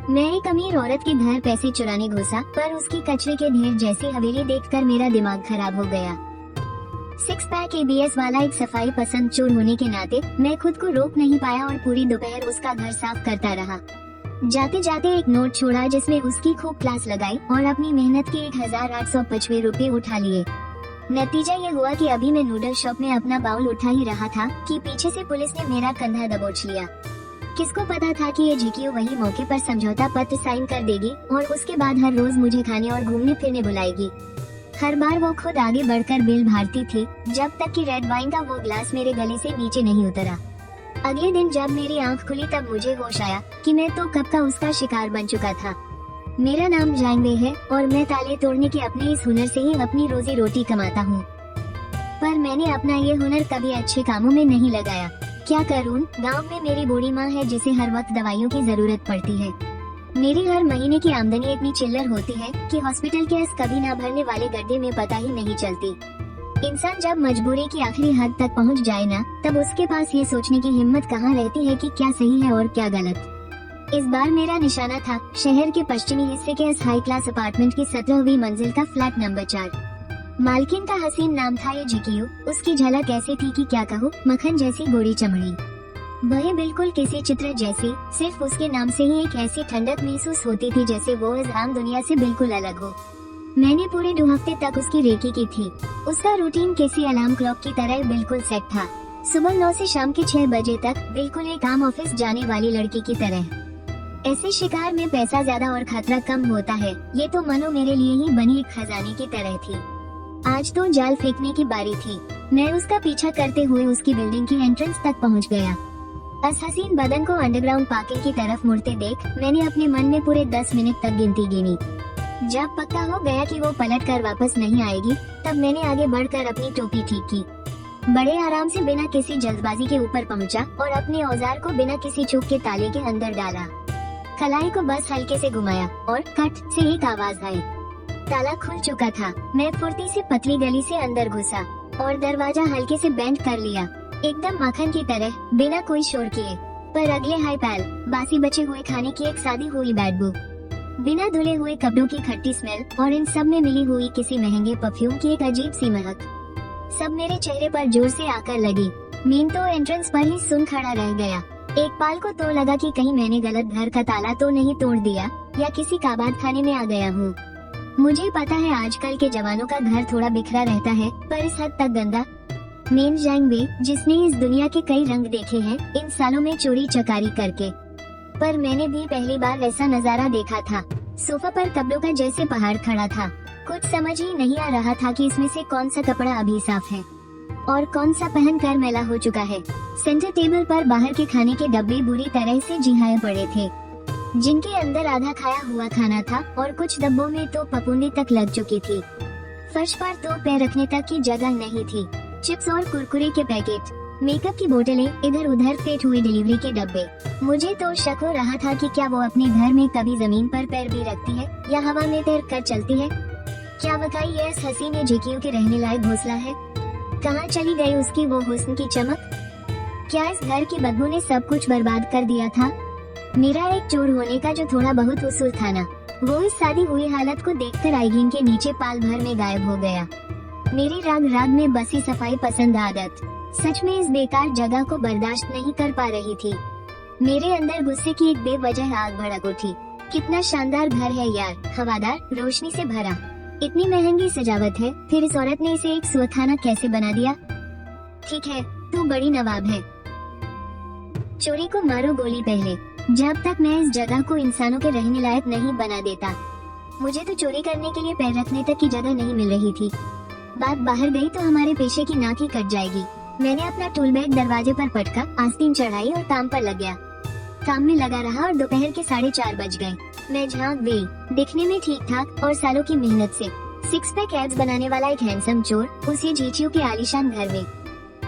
मैं एक अमीर औरत के घर पैसे चुराने घुसा, पर उसकी कचरे के ढेर जैसी हवेली देखकर मेरा दिमाग खराब हो गया। 6 पैक ABS वाला एक सफाई पसंद चोर होने के नाते मैं खुद को रोक नहीं पाया और पूरी दोपहर उसका घर साफ करता रहा। जाते जाते एक नोट छोड़ा जिसमें उसकी खूब क्लास लगाई और अपनी मेहनत के 1825 रुपए उठा लिए। नतीजा ये हुआ कि अभी मैं नूडल शॉप में अपना बाउल उठा ही रहा था कि पीछे से पुलिस ने मेरा कंधा दबोच लिया। किसको पता था कि ये झिकियो वही मौके पर समझौता पत्र साइन कर देगी और उसके बाद हर रोज मुझे खाने और घूमने फिरने बुलाएगी। हर बार वो खुद आगे बढ़कर बिल भारती थी, जब तक कि रेड वाइन का वो ग्लास मेरे गले से नीचे नहीं उतरा। अगले दिन जब मेरी आंख खुली तब मुझे होश आया कि मैं तो कब का उसका शिकार बन चुका था। मेरा नाम जांगवे है और मैं ताले तोड़ने के अपने इस हुनर से ही अपनी रोजी रोटी कमाता हूँ। पर मैंने अपना ये हुनर कभी अच्छे कामों में नहीं लगाया। क्या करूँ, गांव में मेरी बूढ़ी माँ है जिसे हर वक्त दवाइयों की जरूरत पड़ती है। मेरी हर महीने की आमदनी इतनी चिल्लर होती है कि हॉस्पिटल केस कभी न भरने वाले गड्ढे में पता ही नहीं चलती। इंसान जब मजबूरी की आखिरी हद तक पहुँच जाए ना, तब उसके पास ये सोचने की हिम्मत कहाँ रहती है कि क्या सही है और क्या गलत। इस बार मेरा निशाना था शहर के पश्चिमी हिस्से के इस हाई क्लास अपार्टमेंट की 17वीं मंजिल का फ्लैट नंबर 4। मालकिन का हसीन नाम था ये झिकियो। उसकी झलक ऐसी थी कि क्या कहूँ, मक्खन जैसी गोरी चमड़ी, वह बिल्कुल किसी चित्र जैसी। सिर्फ उसके नाम से ही एक ऐसी ठंडक महसूस होती थी जैसे वो इस आम दुनिया से बिल्कुल अलग हो। मैंने पूरे 2 हफ्ते तक उसकी रेकी की थी। उसका रूटीन किसी अलार्म क्लॉक की तरह बिल्कुल सेट था। सुबह 9 से शाम के 6 बजे तक, बिल्कुल एक आम ऑफिस जाने वाली लड़की की तरह। ऐसे शिकार में पैसा ज्यादा और खतरा कम होता है। ये तो मनो मेरे लिए ही बनी एक खजाने की तरह थी। आज तो जाल फेंकने की बारी थी। मैं उसका पीछा करते हुए उसकी बिल्डिंग की एंट्रेंस तक पहुंच गया। इस हसीन बदन को अंडरग्राउंड पार्किंग की तरफ मुड़ते देख मैंने अपने मन में पूरे 10 मिनट तक गिनती गिनी। जब पक्का हो गया कि वो पलट कर वापस नहीं आएगी, तब मैंने आगे बढ़कर अपनी टोपी ठीक की। बड़े आराम से बिना किसी जल्दबाजी के ऊपर पहुंचा और अपने औजार को बिना किसी चूक के ताले के अंदर डाला। कलाई को बस हल्के से घुमाया और कट से एक आवाज आई। ताला खुल चुका था। मैं फुर्ती से पतली गली से अंदर घुसा और दरवाजा हल्के से बेंड कर लिया, एकदम माखन की तरह, बिना कोई शोर किए। पर अगले हाई पैल, बासी बचे हुए खाने की एक सादी हुई बैडबू, बिना धुले हुए कपड़ों की खट्टी स्मेल और इन सब में मिली हुई किसी महंगे परफ्यूम की एक अजीब सी महक, सब मेरे चेहरे पर जोर से आकर लगी। मीन तो एंट्रेंस पर ही सुन खड़ा रह गया। एक पाल को तो लगा कि कहीं मैंने गलत घर का ताला तो नहीं तोड़ दिया या किसी काबाद खाने में आ गया हूँ। मुझे पता है आजकल के जवानों का घर थोड़ा बिखरा रहता है, पर इस हद तक गंदा। मेन जांगवे, जिसने इस दुनिया के कई रंग देखे हैं इन सालों में चोरी चकारी करके, पर मैंने भी पहली बार ऐसा नजारा देखा था। सोफा पर कपड़ों का जैसे पहाड़ खड़ा था। कुछ समझ ही नहीं आ रहा था कि इसमें से कौन सा कपड़ा अभी साफ है और कौन सा पहन कर मैला हो चुका है। सेंटर टेबल पर बाहर के खाने के डब्बे बुरी तरह से जिहाए पड़े थे, जिनके अंदर आधा खाया हुआ खाना था और कुछ डब्बों में तो पपूंदी तक लग चुकी थी। फर्श पर तो पैर रखने तक की जगह नहीं थी। चिप्स और कुरकुरे के पैकेट, मेकअप की बोतलें, इधर उधर फेंट हुए डिलीवरी के डब्बे। मुझे तो शक हो रहा था कि क्या वो अपने घर में कभी जमीन पर पैर भी रखती है या हवा में तैर कर चलती है। क्या वाकई ये इस हसीन झिकियों के रहने लायक घोंसला है? कहाँ चली गई उसकी वो हुस्न की चमक? क्या इस घर की बदबू ने सब कुछ बर्बाद कर दिया था? मेरा एक चोर होने का जो थोड़ा बहुत उसूल था ना, वो इस सादी हुई हालत को देखकर आईगीन के नीचे पाल भर में गायब हो गया। मेरी राग राग में बसी सफाई पसंद आदत सच में इस बेकार जगह को बर्दाश्त नहीं कर पा रही थी। मेरे अंदर गुस्से की एक बेवजह आग भड़क उठी। कितना शानदार घर है यार, हवादार, रोशनी से भरा, इतनी महंगी सजावट है, फिर इस औरत ने इसे एक सुखाना कैसे बना दिया? ठीक है, तू बड़ी नवाब है, चोरी को मारो गोली पहले, जब तक मैं इस जगह को इंसानों के रहने लायक नहीं बना देता। मुझे तो चोरी करने के लिए पैर रखने तक की जगह नहीं मिल रही थी। बात बाहर गई तो हमारे पेशे की नाक ही कट जाएगी। मैंने अपना टूल बैग दरवाजे पर पटका, आस्तीन चढ़ाई और काम पर लग गया। काम में लगा रहा और दोपहर के 4:30 बज गए। मैं झांक गई। दिखने में ठीक ठाक और सालों की मेहनत से 6 पैक एब्स बनाने वाला एक हैंडसम चोर उसी झिकियो के आलीशान घर में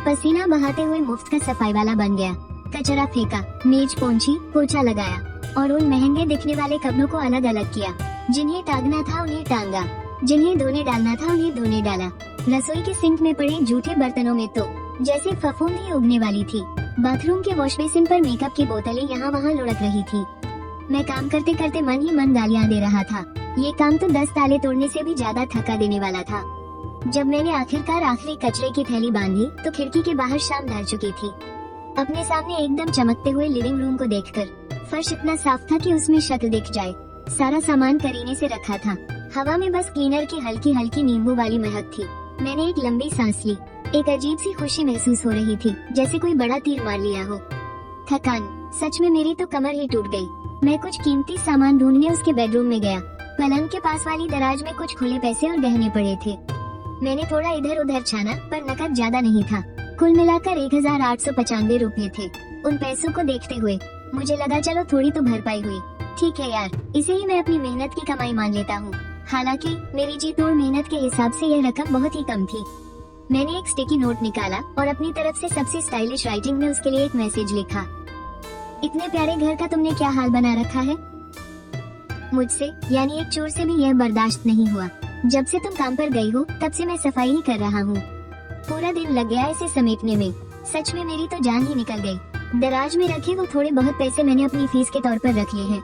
पसीना बहाते हुए मुफ्त का सफाई वाला बन गया। कचरा फेंका, मेज पोंछी, पोछा लगाया और उन महंगे दिखने वाले कपड़ों को अलग अलग किया। जिन्हें टांगना था उन्हें टांगा, जिन्हें धोने डालना था उन्हें धोने डाला। रसोई के सिंक में पड़े जूठे बर्तनों में तो जैसे फफूंदी उगने वाली थी। बाथरूम के वॉश बेसिन पर मेकअप की बोतलें यहाँ वहाँ लुढ़क रही थी। मैं काम करते करते मन ही मन गालियाँ दे रहा था। ये काम तो 10 ताले तोड़ने से भी ज्यादा थका देने वाला था। जब मैंने आखिरकार आखिरी कचरे की थैली बांधी तो खिड़की के बाहर शाम ढल चुकी थी। अपने सामने एकदम चमकते हुए लिविंग रूम को देखकर फर्श इतना साफ था कि उसमें शक्ल दिख जाए। सारा सामान करीने से रखा था। हवा में बस क्लीनर की हल्की हल्की नींबू वाली महक थी। मैंने एक लंबी सांस ली। एक अजीब सी खुशी महसूस हो रही थी, जैसे कोई बड़ा तीर मार लिया हो। थकान, सच में मेरी तो कमर ही टूट गई। मैं कुछ कीमती सामान ढूंढने उसके बेडरूम में गया। पलंग के पास वाली दराज में कुछ खुले पैसे और गहने पड़े थे। मैंने थोड़ा इधर उधर छाना, पर नकद ज्यादा नहीं था। कुल मिलाकर 1895 रुपए थे। उन पैसों को देखते हुए मुझे लगा चलो थोड़ी तो भरपाई हुई। ठीक है यार, इसे ही मैं अपनी मेहनत की कमाई मान लेता हूँ। हालांकि मेरी जी तोड़ मेहनत के हिसाब से यह रकम बहुत ही कम थी। मैंने एक स्टिकी नोट निकाला और अपनी तरफ से सबसे स्टाइलिश राइटिंग में उसके लिए एक मैसेज लिखा। इतने प्यारे घर का तुमने क्या हाल बना रखा है। मुझसे यानी एक चोर से भी यह बर्दाश्त नहीं हुआ। जब से तुम काम पर गई हो तब से मैं सफाई ही कर रहा हूँ। पूरा दिन लग गया इसे समेटने में। सच में मेरी तो जान ही निकल गई। दराज में रखे वो थोड़े बहुत पैसे मैंने अपनी फीस के तौर पर रख लिए हैं।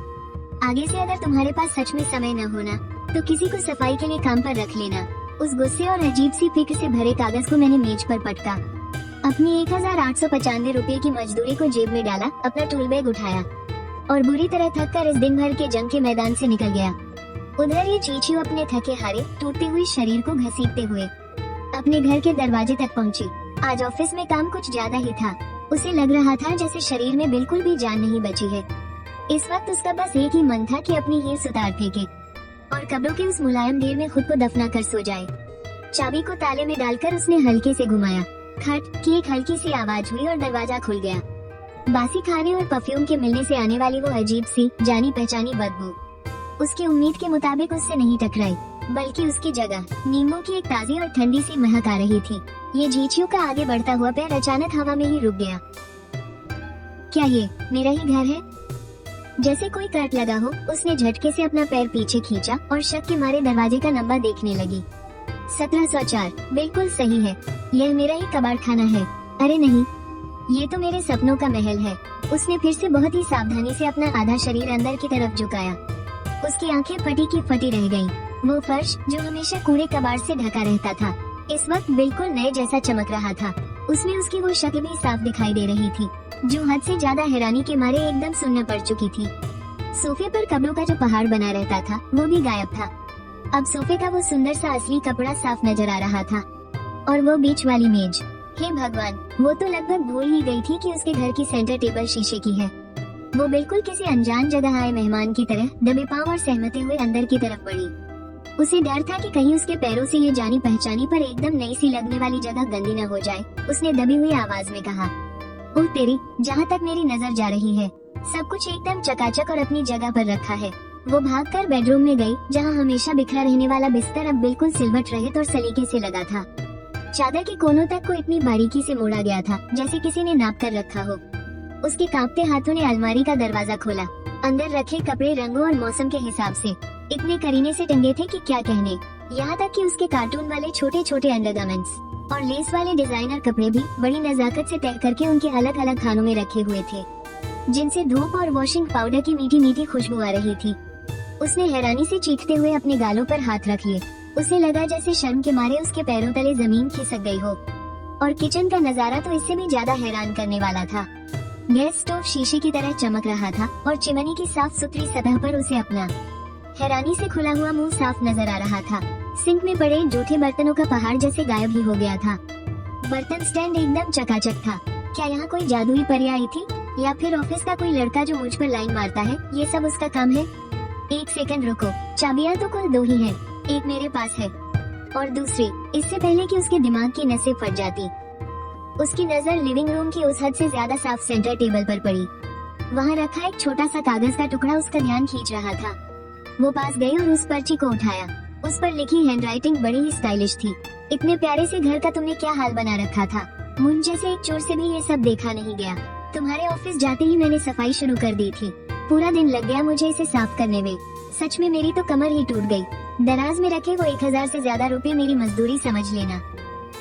आगे से अगर तुम्हारे पास सच में समय न होना तो किसी को सफाई के लिए काम पर रख लेना। उस गुस्से और अजीब सी फिक्र से भरे कागज को मैंने मेज पर पटका। अपनी 1895 रुपए की मजदूरी को जेब में डाला, अपना टूल बैग उठाया और बुरी तरह थक कर इस दिन भर के जंग के मैदान से निकल गया। उधर ये चीचू अपने थके हारे टूटते हुए शरीर को घसीटते हुए अपने घर के दरवाजे तक पहुंची। आज ऑफिस में काम कुछ ज्यादा ही था। उसे लग रहा था जैसे शरीर में बिल्कुल भी जान नहीं बची है। इस वक्त उसका बस एक ही मन था कि अपनी हीर उतार फेंके और कब्रों के उस मुलायम ढेर में खुद को दफना कर सो जाए। चाबी को ताले में डालकर उसने हल्के से घुमाया। खट की एक हल्की सी आवाज हुई और दरवाजा खुल गया। बासी खाने और परफ्यूम के मिलने से आने वाली वो अजीब सी जानी पहचानी बदबू उसकी उम्मीद के मुताबिक उससे नहीं टकराई, बल्कि उसकी जगह नींबू की एक ताजी और ठंडी सी महक आ रही थी। ये झींझियों का आगे बढ़ता हुआ पैर अचानक हवा में ही रुक गया। क्या ये मेरा ही घर है? जैसे कोई कट लगा हो, उसने झटके से अपना पैर पीछे खींचा और शक के मारे दरवाजे का नंबर देखने लगी। 1704, बिल्कुल सही है। यह मेरा ही कबाड़ खाना है। अरे नहीं, ये तो मेरे सपनों का महल है। उसने फिर से बहुत ही सावधानी से अपना आधा शरीर अंदर की तरफ झुकाया। उसकी आंखें फटी की फटी रह गईं। वो फर्श जो हमेशा कूड़े कबाड़ से ढका रहता था, इस वक्त बिल्कुल नए जैसा चमक रहा था। उसमें उसकी वो शक्ल भी साफ दिखाई दे रही थी, जो हद से ज्यादा हैरानी के मारे एकदम सुन्न पड़ चुकी थी। सोफे पर कपड़ों का जो पहाड़ बना रहता था, वो भी गायब था। अब सोफे का वो सुंदर सा असली कपड़ा साफ नजर आ रहा था। और वो बीच वाली मेज, हे भगवान, वो तो लगभग भूल ही गई थी कि उसके घर की सेंटर टेबल शीशे की है। वो बिल्कुल किसी अनजान जगह आए मेहमान की तरह दबे पांव और सहमते हुए अंदर की तरफ बढ़ी। उसे डर था कि कहीं उसके पैरों से ये जानी पहचानी पर एकदम नई सी लगने वाली जगह गंदी न हो जाए। उसने दबी हुई आवाज में कहा, ओह तेरी, जहाँ तक मेरी नजर जा रही है सब कुछ एकदम चकाचक और अपनी जगह पर रखा है। वो भागकर बेडरूम में गई, जहाँ हमेशा बिखरा रहने वाला बिस्तर अब बिल्कुल सिलवट रहित और सलीके से लगा था। चादर के कोनों तक को इतनी बारीकी से मोड़ा गया था जैसे किसी ने नाप कर रखा हो। उसके कांपते हाथों ने अलमारी का दरवाजा खोला। अंदर रखे कपड़े रंगों और मौसम के हिसाब से इतने करीने से टंगे थे कि क्या कहने। यहाँ तक कि उसके कार्टून वाले छोटे छोटे अंडरगारमेंट्स और लेस वाले डिजाइनर कपड़े भी बड़ी नजाकत से तय करके उनके अलग अलग खानों में रखे हुए थे, जिनसे धूप और वॉशिंग पाउडर की मीठी मीठी खुशबू आ रही थी। उसने हैरानी से चीखते हुए अपने गालों पर हाथ रख लिए। उसे लगा जैसे शर्म के मारे उसके पैरों तले जमीन खिसक गई हो। और किचन का नजारा तो इससे भी ज्यादा हैरान करने वाला था। गैस स्टोव शीशे की तरह चमक रहा था और चिमनी की साफ सुथरी सतह पर उसे अपना हैरानी से खुला हुआ मुंह साफ नजर आ रहा था। सिंक में पड़े जूठे बर्तनों का पहाड़ जैसे गायब ही हो गया था। बर्तन स्टैंड एकदम चकाचक था। क्या यहाँ कोई जादुई परी आई थी या फिर ऑफिस का कोई लड़का जो मुझ पर लाइन मारता है, ये सब उसका काम है? एक सेकंड रुको, चाबियां तो कुल 2 ही हैं। एक मेरे पास है और दूसरी, इससे पहले कि उसके दिमाग की नसें फट जाती, उसकी नजर लिविंग रूम की उस हद से ज्यादा साफ सेंटर टेबल पर पड़ी। वहाँ रखा एक छोटा सा कागज का टुकड़ा उसका ध्यान खींच रहा था। वो पास गई और उस पर्ची को उठाया। उस पर लिखी हैंडराइटिंग बड़ी ही स्टाइलिश थी। इतने प्यारे से घर का तुमने क्या हाल बना रखा था। मुझ जैसे एक चोर से भी ये सब देखा नहीं गया। तुम्हारे ऑफिस जाते ही मैंने सफाई शुरू कर दी थी। पूरा दिन लग गया मुझे इसे साफ करने में। सच में मेरी तो कमर ही टूट गई। दराज में रखे वो 1000 से ज्यादा रुपए मेरी मजदूरी समझ लेना।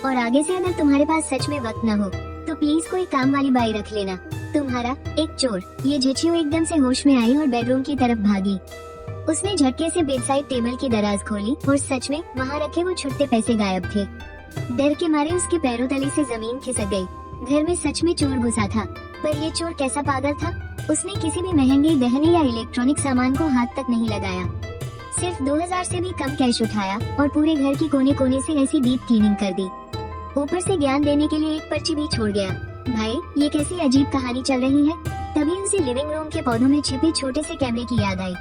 और आगे से अगर तुम्हारे पास सच में वक्त न हो तो प्लीज कोई काम वाली बाई रख लेना। तुम्हारा एक चोर। ये झिझियो एकदम से होश में आई और बेडरूम की तरफ भागी। उसने झटके से बेडसाइड टेबल की दराज खोली और सच में वहाँ रखे वो छुट्टे पैसे गायब थे। डर के मारे उसके पैरों तले से जमीन खिसक गई। घर में सच में चोर घुसा था, पर ये चोर कैसा पागल था। उसने किसी भी महंगे गहने या इलेक्ट्रॉनिक सामान को हाथ तक नहीं लगाया, सिर्फ 2000 से भी कम कैश उठाया और पूरे घर की कोने कोने से ऐसी डीप क्लीनिंग कर दी। ऊपर से ज्ञान देने के लिए एक पर्ची भी छोड़ गया। भाई, ये कैसी अजीब कहानी चल रही है। तभी उसे लिविंग रूम के पौधों में छिपे छोटे से कैमरे की याद आई।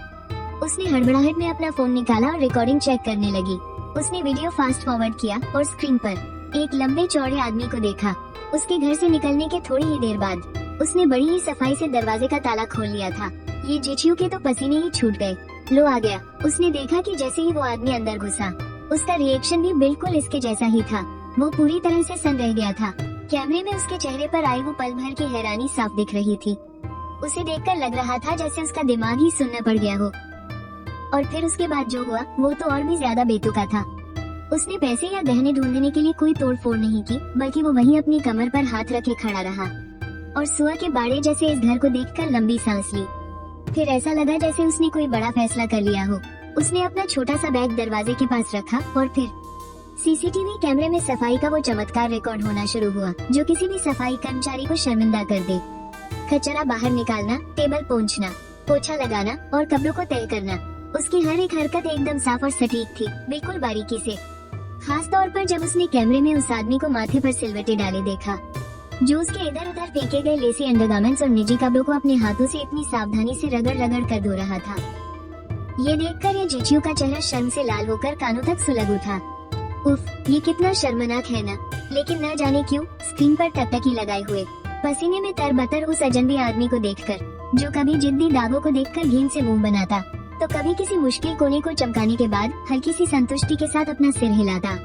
उसने हड़बड़ाहट में अपना फोन निकाला और रिकॉर्डिंग चेक करने लगी। उसने वीडियो फास्ट फॉरवर्ड किया और स्क्रीन पर एक लंबे चौड़े आदमी को देखा। उसके घर से निकलने के थोड़ी ही देर बाद उसने बड़ी ही सफाई से दरवाजे का ताला खोल लिया था। ये झिझियो के तो पसीने ही छूट गए। लो आ गया। उसने देखा कि जैसे ही वो आदमी अंदर घुसा, उसका रिएक्शन भी बिल्कुल इसके जैसा ही था। वो पूरी तरह से सन रह गया था। कैमरे में उसके चेहरे पर आई वो पल भर की हैरानी साफ दिख रही थी। उसे देखकर लग रहा था जैसे उसका दिमाग ही सुनना पड़ गया हो। और फिर उसके बाद जो हुआ वो तो और भी ज्यादा बेतुका था। उसने पैसे या गहने ढूंढने के लिए कोई तोड़फोड़ नहीं की, बल्कि वो वहीं अपनी कमर पर हाथ रखे खड़ा रहा और सुआ के बाड़े जैसे इस घर को देखकर लंबी सांस ली। फिर ऐसा लगा जैसे उसने कोई बड़ा फैसला कर लिया हो। उसने अपना छोटा सा बैग दरवाजे के पास रखा और फिर सीसीटीवी कैमरे में सफाई का वो चमत्कार रिकॉर्ड होना शुरू हुआ जो किसी भी सफाई कर्मचारी को शर्मिंदा कर दे। कचरा बाहर निकालना, टेबल पोंछना, पोछा लगाना और कपड़ों को तय करना। उसकी हर एक हरकत एकदम साफ और सटीक थी, बिल्कुल बारीकी से। खास तौर पर जब उसने कैमरे में उस आदमी को माथे पर सिलवटे डाले देखा, जो उसके इधर उधर फेंके गए लेसी अंडरगारमेंट्स और निजी कपड़ों को अपने हाथों से इतनी सावधानी से रगड़ रगड़ कर धो रहा था। ये देखकर ये झिझियो का चेहरा शर्म से लाल होकर कानों तक सुलग उठा। उफ, ये कितना शर्मनाक है ना। लेकिन न जाने क्यों स्क्रीन पर टकटकी लगाए हुए, पसीने में तरबतर उस अजनबी आदमी को देखकर, जो कभी जिद्दी दागों को देखकर घिन से मुंह बनाता, तो कभी किसी मुश्किल कोने को चमकाने के बाद हल्की सी संतुष्टि के साथ अपना सिर हिलाता,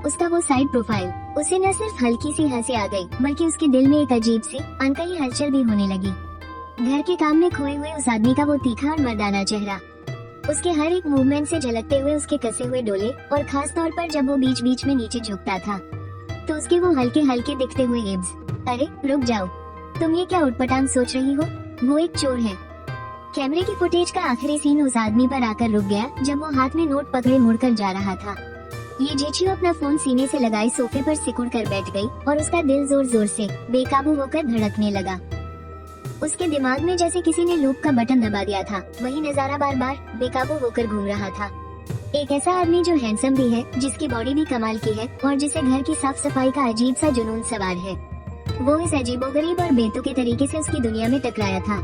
उसका वो साइड प्रोफाइल, उसे न सिर्फ हल्की सी हंसी आ गई, बल्कि उसके दिल में एक अजीब सी अनकही हलचल भी होने लगी। घर के काम में खोए हुए उस आदमी का वो तीखा और मर्दाना चेहरा, उसके हर एक मूवमेंट से झलकते हुए उसके कसे हुए डोले, और खास तौर पर जब वो बीच बीच में नीचे झुकता था तो उसके वो हल्के हल्के दिखते हुए एब्स। अरे रुक जाओ, तुम ये क्या उटपटांग सोच रही हो? वो एक चोर है। कैमरे की फुटेज का आखिरी सीन उस आदमी पर आकर रुक गया जब वो हाथ में नोट पकड़े मुड़कर जा रहा था। ये झिझियो अपना फोन सीने से लगाए सोफे पर सिकुड़ कर बैठ गई और उसका दिल जोर जोर से बेकाबू होकर धड़कने लगा। उसके दिमाग में जैसे किसी ने लूप का बटन दबा दिया था। वही नजारा बार बार बेकाबू होकर घूम रहा था। एक ऐसा आदमी जो हैंडसम भी है, जिसकी बॉडी भी कमाल की है और जिसे घर की साफ सफाई का अजीब सा जुनून सवार है। वो इस अजीबोगरीब और बेतुके तरीके से उसकी दुनिया में टकराया था।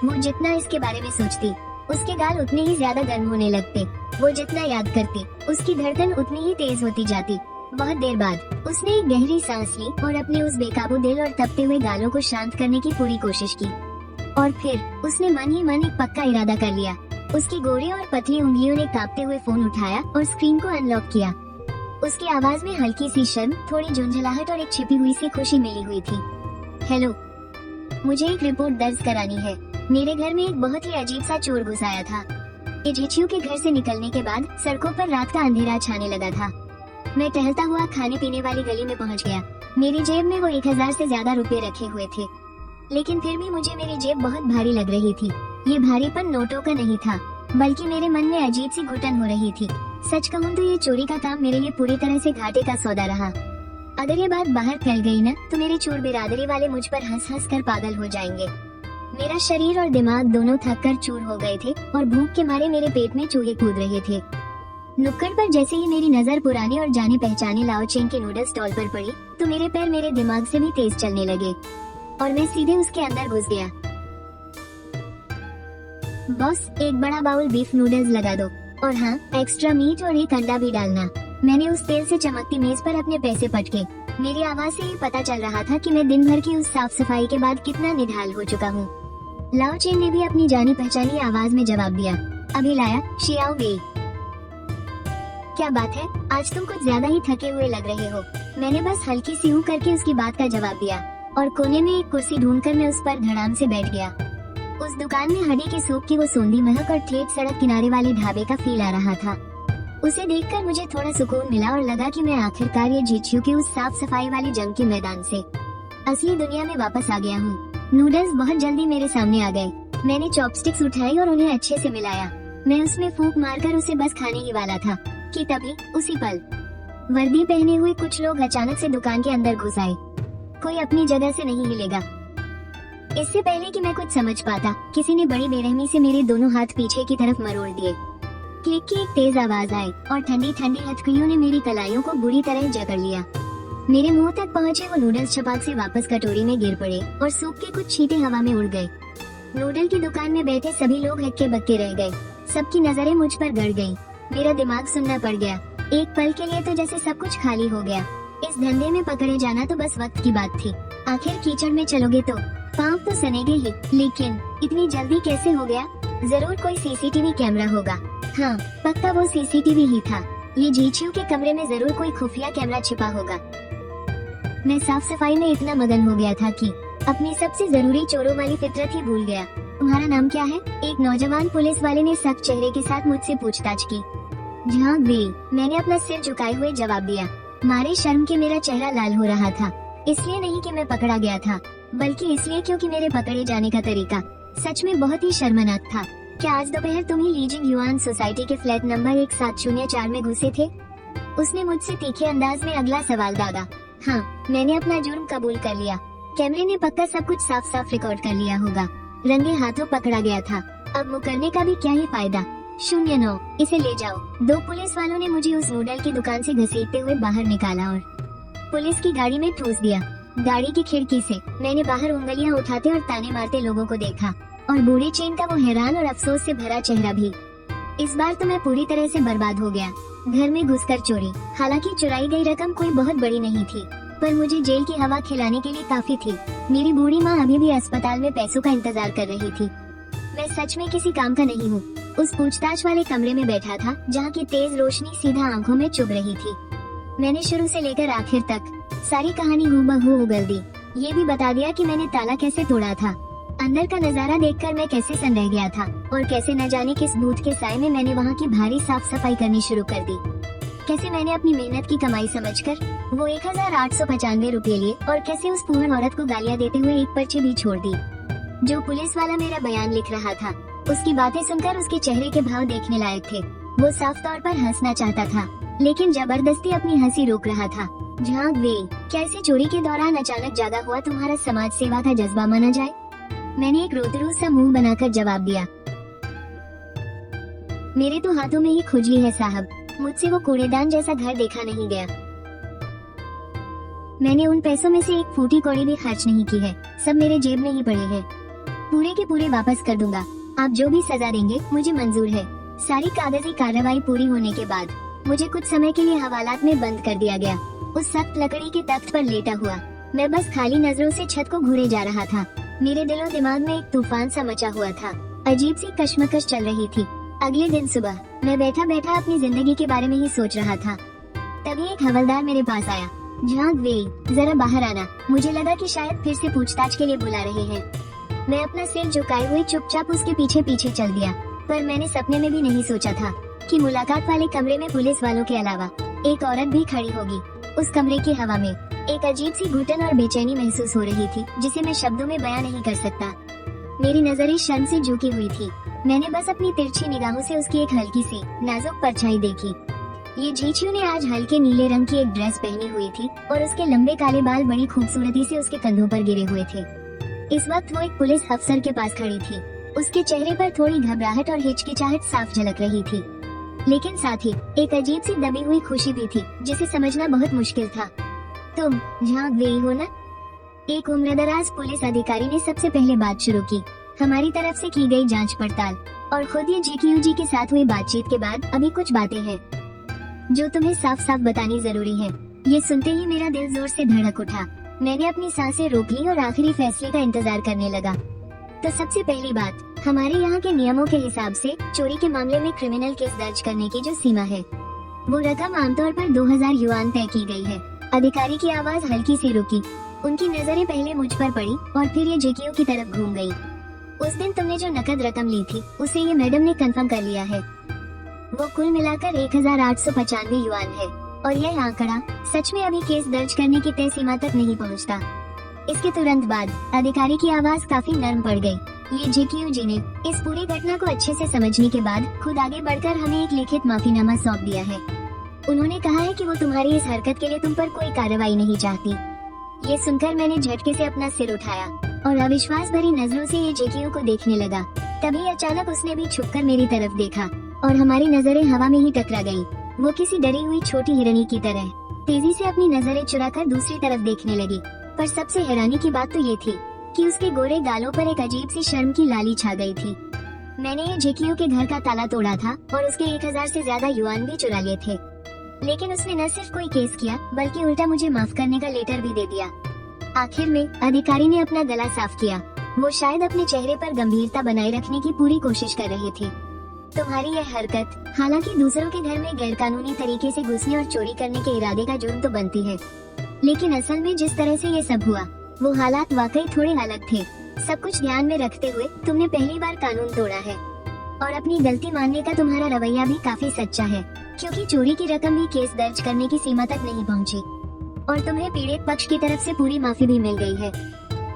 वो जितना इसके बारे में सोचती, उसके गाल उतने ही ज्यादा गर्म होने लगते। वो जितना याद करती, उसकी धड़कन उतनी ही तेज होती जाती। बहुत देर बाद उसने एक गहरी सांस ली और अपने उस बेकाबू दिल और तपते हुए गालों को शांत करने की पूरी कोशिश की। और फिर उसने मन ही मन एक पक्का इरादा कर लिया। उसकी गोरी और पतली उंगलियों ने कांपते हुए फोन उठाया और स्क्रीन को अनलॉक किया। उसकी आवाज में हल्की सी शर्म, थोड़ी झुंझलाहट और एक छिपी हुई सी खुशी मिली हुई थी। हेलो, मुझे एक रिपोर्ट दर्ज करानी है। मेरे घर में एक बहुत ही अजीब सा चोर घुस आया था। ये झिझियो के घर से निकलने के बाद सड़कों पर रात का अंधेरा छाने लगा था। मैं टहलता हुआ खाने पीने वाली गली में पहुंच गया। मेरी जेब में वो 1000 से ज्यादा रुपए रखे हुए थे, लेकिन फिर भी मुझे मेरी जेब बहुत भारी लग रही थी। ये भारीपन नोटों का नहीं था, बल्कि मेरे मन में अजीब सी घुटन हो रही थी। सच कहूँ तो ये चोरी का काम मेरे लिए पूरी तरह से घाटे का सौदा रहा। अगर ये बात बाहर फैल गई ना, तो मेरे चोर बिरादरी वाले मुझ पर हंस हंस कर पागल हो जाएंगे। मेरा शरीर और दिमाग दोनों थक कर चूर हो गए थे और भूख के मारे मेरे पेट में चूहे कूद रहे थे। नुक्कड़ पर जैसे ही मेरी नजर पुराने और जाने पहचाने लाओ चेन के नूडल्स स्टॉल पर पड़ी, तो मेरे पैर मेरे दिमाग से भी तेज चलने लगे और मैं सीधे उसके अंदर घुस गया। बॉस, एक बड़ा बाउल बीफ नूडल्स लगा दो, और हाँ, एक्स्ट्रा मीट और एक अंडा भी डालना। मैंने उस तेल से चमकती मेज पर अपने पैसे पटके। मेरी आवाज से ये पता चल रहा था कि मैं दिन भर की उस साफ सफाई के बाद कितना निढाल हो चुका हूँ। लाओ चेन ने भी अपनी जानी पहचानी आवाज में जवाब दिया। अभी लाया, शियाओ गई। क्या बात है, आज तुम कुछ ज्यादा ही थके हुए लग रहे हो। मैंने बस हल्की सी हूँ करके उसकी बात का जवाब दिया और कोने में एक कुर्सी ढूंढकर मैं उस पर धड़ाम से बैठ गया। उस दुकान में हड्डी के सूप की वो सोंधी महक और ठेठ सड़क किनारे वाले ढाबे का फील आ रहा था। उसे देखकर मुझे थोड़ा सुकून मिला और लगा कि मैं आखिरकार ये झिझियो के उस साफ सफाई वाली जंग के मैदान से असली दुनिया में वापस आ गया हूँ। नूडल्स बहुत जल्दी मेरे सामने आ गए। मैंने चॉपस्टिक्स उठाई और उन्हें अच्छे से मिलाया। मैं उसमें फूंक मारकर उसे बस खाने ही वाला था कि तभी उसी पल वर्दी पहने हुए कुछ लोग अचानक से दुकान के अंदर घुस आए। कोई अपनी जगह से नहीं हिलेगा। इससे पहले कि मैं कुछ समझ पाता, किसी ने बड़ी बेरहमी से मेरे दोनों हाथ पीछे की तरफ मरोड़ दिए। क्लिक की एक तेज आवाज आई और ठंडी ठंडी हथकड़ियों ने मेरी कलाइयों को बुरी तरह जकड़ लिया। मेरे मुंह तक पहुंचे वो नूडल्स छपाक से वापस कटोरी में गिर पड़े और सूप के कुछ छींटे हवा में उड़ गए। नूडल की दुकान में बैठे सभी लोग हक्के बक्के रह गए। सबकी नजरें मुझ पर गड़ गईं। मेरा दिमाग सुनना पड़ गया। एक पल के लिए तो जैसे सब कुछ खाली हो गया। इस धंधे में पकड़े जाना तो बस वक्त की बात थी। आखिर कीचड़ में चलोगे तो पाँव तो सनेगे ही, लेकिन इतनी जल्दी कैसे हो गया? जरूर कोई सीसीटीवी कैमरा होगा। हाँ, पक्का वो सीसीटीवी ही था। ये जीचू के कमरे में जरूर कोई खुफिया कैमरा छिपा होगा। मैं साफ सफाई में इतना मगन हो गया था कि अपनी सबसे जरूरी चोरों वाली फितरत ही भूल गया। तुम्हारा नाम क्या है? एक नौजवान पुलिस वाले ने सख्त चेहरे के साथ मुझसे पूछताछ की। झांक गई। मैंने अपना सिर झुकाए हुए जवाब दिया। मारे शर्म के मेरा चेहरा लाल हो रहा था। इसलिए नहीं कि मैं पकड़ा गया था, बल्कि इसलिए क्योंकि मेरे पकड़े जाने का तरीका सच में बहुत ही शर्मनाक था। क्या आज दोपहर तुम ही लीजिंग युआन सोसाइटी के फ्लैट नंबर 1704 में घुसे थे? उसने मुझसे तीखे अंदाज में अगला सवाल दागा। हाँ, मैंने अपना जुर्म कबूल कर लिया। कैमरे ने पक्का सब कुछ साफ साफ रिकॉर्ड कर लिया होगा। रंगे हाथों पकड़ा गया था। अब मुकरने का भी क्या ही फायदा। 09, इसे ले जाओ। दो पुलिस वालों ने मुझे उस नूडल की दुकान से घसीटते हुए बाहर निकाला और पुलिस की गाड़ी में ठूस दिया। गाड़ी की खिड़की से मैंने बाहर उंगलियां उठाते और ताने मारते लोगों को देखा और बूढ़े चेन का वो हैरान और अफसोस से भरा चेहरा भी। इस बार तो मैं पूरी तरह से बर्बाद हो गया। घर में घुसकर चोरी। हालांकि चुराई गई रकम कोई बहुत बड़ी नहीं थी, पर मुझे जेल की हवा खिलाने के लिए काफी थी। मेरी बूढ़ी माँ अभी भी अस्पताल में पैसों का इंतजार कर रही थी। मैं सच में किसी काम का नहीं हूँ। उस पूछताछ वाले कमरे में बैठा था जहाँ की तेज रोशनी सीधा आंखों में चुभ रही थी। मैंने शुरू से लेकर आखिर तक सारी कहानी हूबहू उगल दी। ये भी बता दिया कि मैंने ताला कैसे तोड़ा था। अंदर का नजारा देखकर मैं कैसे सन रह गया था और कैसे न जाने किस भूत के साए में मैंने वहाँ की भारी साफ सफाई करनी शुरू कर दी। कैसे मैंने अपनी मेहनत की कमाई समझकर वो 1895 रुपए लिए और कैसे उस पूर्ण औरत को गालियाँ देते हुए एक पर्ची भी छोड़ दी। जो पुलिस वाला मेरा बयान लिख रहा था, उसकी बातें सुनकर उसके चेहरे के भाव देखने लायक थे। वो साफ तौर पर हंसना चाहता था, लेकिन जबरदस्ती अपनी हंसी रोक रहा था। झांक वे, क्या इसे चोरी के दौरान अचानक जागा हुआ तुम्हारा समाज सेवा का जज्बा माना जाए? मैंने एक रोतरू सा मुंह बनाकर जवाब दिया। मेरे तो हाथों में ही खुजली है साहब। मुझसे वो कूड़ेदान जैसा घर देखा नहीं गया। मैंने उन पैसों में से एक फूटी कौड़ी भी खर्च नहीं की है। सब मेरे जेब में ही पड़े हैं। पूरे के पूरे वापस कर दूंगा। आप जो भी सजा देंगे मुझे मंजूर है। सारी कागजी कार्रवाई पूरी होने के बाद मुझे कुछ समय के लिए हवालात में बंद कर दिया गया। उस सख्त लकड़ी के तख्त पर लेटा हुआ मैं बस खाली नजरों से छत को घूरे जा रहा था। मेरे दिलो दिमाग में एक तूफान सा मचा हुआ था। अजीब सी कश्मकश चल रही थी। अगले दिन सुबह मैं बैठा बैठा अपनी जिंदगी के बारे में ही सोच रहा था। तभी एक हवलदार मेरे पास आया। झांक वे, जरा बाहर आना। मुझे लगा कि शायद फिर से पूछताछ के लिए बुला रहे हैं। मैं अपना सिर झुकाए हुए चुपचाप उसके पीछे पीछे चल दिया, पर मैंने सपने में भी नहीं सोचा था कि मुलाकात वाले कमरे में पुलिस वालों के अलावा एक औरत भी खड़ी होगी। उस कमरे की हवा में एक अजीब सी घुटन और बेचैनी महसूस हो रही थी, जिसे मैं शब्दों में बयां नहीं कर सकता। मेरी नजरें शर्म से झुकी हुई थी। मैंने बस अपनी तिरछी निगाहों से उसकी एक हल्की सी नाजुक परछाई देखी। ये जीचू ने आज हल्के नीले रंग की एक ड्रेस पहनी हुई थी और उसके लंबे काले बाल बड़ी खूबसूरती से उसके कंधों पर गिरे हुए थे। इस वक्त वो एक पुलिस अफसर के पास खड़ी थी। उसके चेहरे पर थोड़ी घबराहट और हिचकिचाहट साफ झलक रही थी, लेकिन साथ ही एक अजीब सी दबी हुई खुशी भी थी, जिसे समझना बहुत मुश्किल था। तुम झांक गई हो ना? एक उम्रदराज पुलिस अधिकारी ने सबसे पहले बात शुरू की। हमारी तरफ से की गई जांच पड़ताल और खुद ये जीक्यूजी के साथ हुई बातचीत के बाद अभी कुछ बातें हैं जो तुम्हें साफ साफ बतानी जरूरी है। ये सुनते ही मेरा दिल जोर से धड़क उठा। मैंने अपनी सांसें रोक ली और आखिरी फैसले का इंतजार करने लगा। तो सबसे पहली बात, हमारे यहाँ के नियमों के हिसाब से चोरी के मामले में क्रिमिनल केस दर्ज करने की जो सीमा है, वो रकम आमतौर पर 2000 युआन तय की गई है। अधिकारी की आवाज हल्की सी रुकी। उनकी नजरें पहले मुझ पर पड़ी और फिर ये जेकियो की तरफ घूम गई। उस दिन तुमने जो नकद रकम ली थी, उसे ये मैडम ने कंफर्म कर लिया है। वो कुल मिलाकर 1895 युआन है और यह आंकड़ा सच में अभी केस दर्ज करने की तय सीमा तक नहीं पहुंचता। इसके तुरंत बाद अधिकारी की आवाज काफी नर्म पड़ गई। ये जेक्यू जी ने इस पूरी घटना को अच्छे से समझने के बाद खुद आगे बढ़कर हमें एक लिखित माफीनामा सौंप दिया है। उन्होंने कहा है कि वो तुम्हारी इस हरकत के लिए तुम पर कोई कार्रवाई नहीं चाहती। ये सुनकर मैंने झटके से अपना सिर उठाया और अविश्वास भरी नजरों से ये जेक्यू को देखने लगा। तभी अचानक उसने भी छुपकर मेरी तरफ देखा और हमारी नजरें हवा में ही टकरा गईं। वो किसी डरी हुई छोटी हिरनी की तरह तेजी से अपनी नजरें चुराकर दूसरी तरफ देखने लगी। पर सबसे हैरानी की बात तो ये थी कि उसके गोरे गालों पर एक अजीब सी शर्म की लाली छा गई थी। मैंने ये जेक्यू के घर का ताला तोड़ा था और उसके 1000 से ज्यादा युआन भी चुरा लिए थे, लेकिन उसने न सिर्फ कोई केस किया बल्कि उल्टा मुझे माफ करने का लेटर भी दे दिया। आखिर में अधिकारी ने अपना गला साफ किया। वो शायद अपने चेहरे पर गंभीरता बनाए रखने की पूरी कोशिश कर रहे थे। तुम्हारी यह हरकत हालांकि दूसरों के घर में गैरकानूनी तरीके से घुसने और चोरी करने के इरादे का जुर्म तो बनती है, लेकिन असल में जिस तरह से ये सब हुआ वो हालात वाकई थोड़े अलग थे। सब कुछ ध्यान में रखते हुए तुमने पहली बार कानून तोड़ा है और अपनी गलती मानने का तुम्हारा रवैया भी काफी सच्चा है, क्योंकि चोरी की रकम भी केस दर्ज करने की सीमा तक नहीं पहुंची और तुम्हें पीड़ित पक्ष की तरफ से पूरी माफी भी मिल गई है।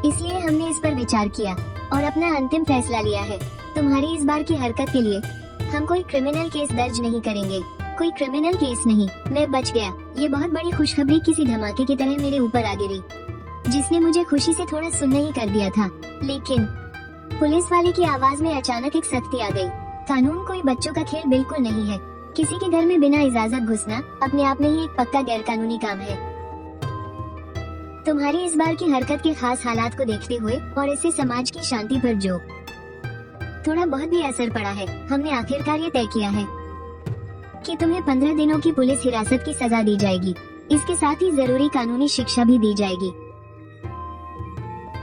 इसलिए हमने इस पर विचार किया और अपना अंतिम फैसला लिया है। तुम्हारी इस बार की हरकत के लिए हम कोई क्रिमिनल केस दर्ज नहीं करेंगे। कोई क्रिमिनल केस नहीं, मैं बच गया। ये बहुत बड़ी खुशखबरी किसी धमाके की तरह मेरे ऊपर आ गिरी, जिसने मुझे खुशी से थोड़ा सुन्न ही कर दिया था। लेकिन पुलिस वाले की आवाज में अचानक एक सख्ती आ गई। कानून कोई बच्चों का खेल बिल्कुल नहीं है। किसी के घर में बिना इजाजत घुसना अपने आप में ही एक पक्का गैरकानूनी काम है। तुम्हारी इस बार की हरकत के खास हालात को देखते हुए और इससे समाज की शांति पर जो थोड़ा बहुत भी असर पड़ा है, हमने आखिरकार ये तय किया है कि तुम्हें 15 दिनों की पुलिस हिरासत की सजा दी जाएगी। इसके साथ ही जरूरी कानूनी शिक्षा भी दी जाएगी।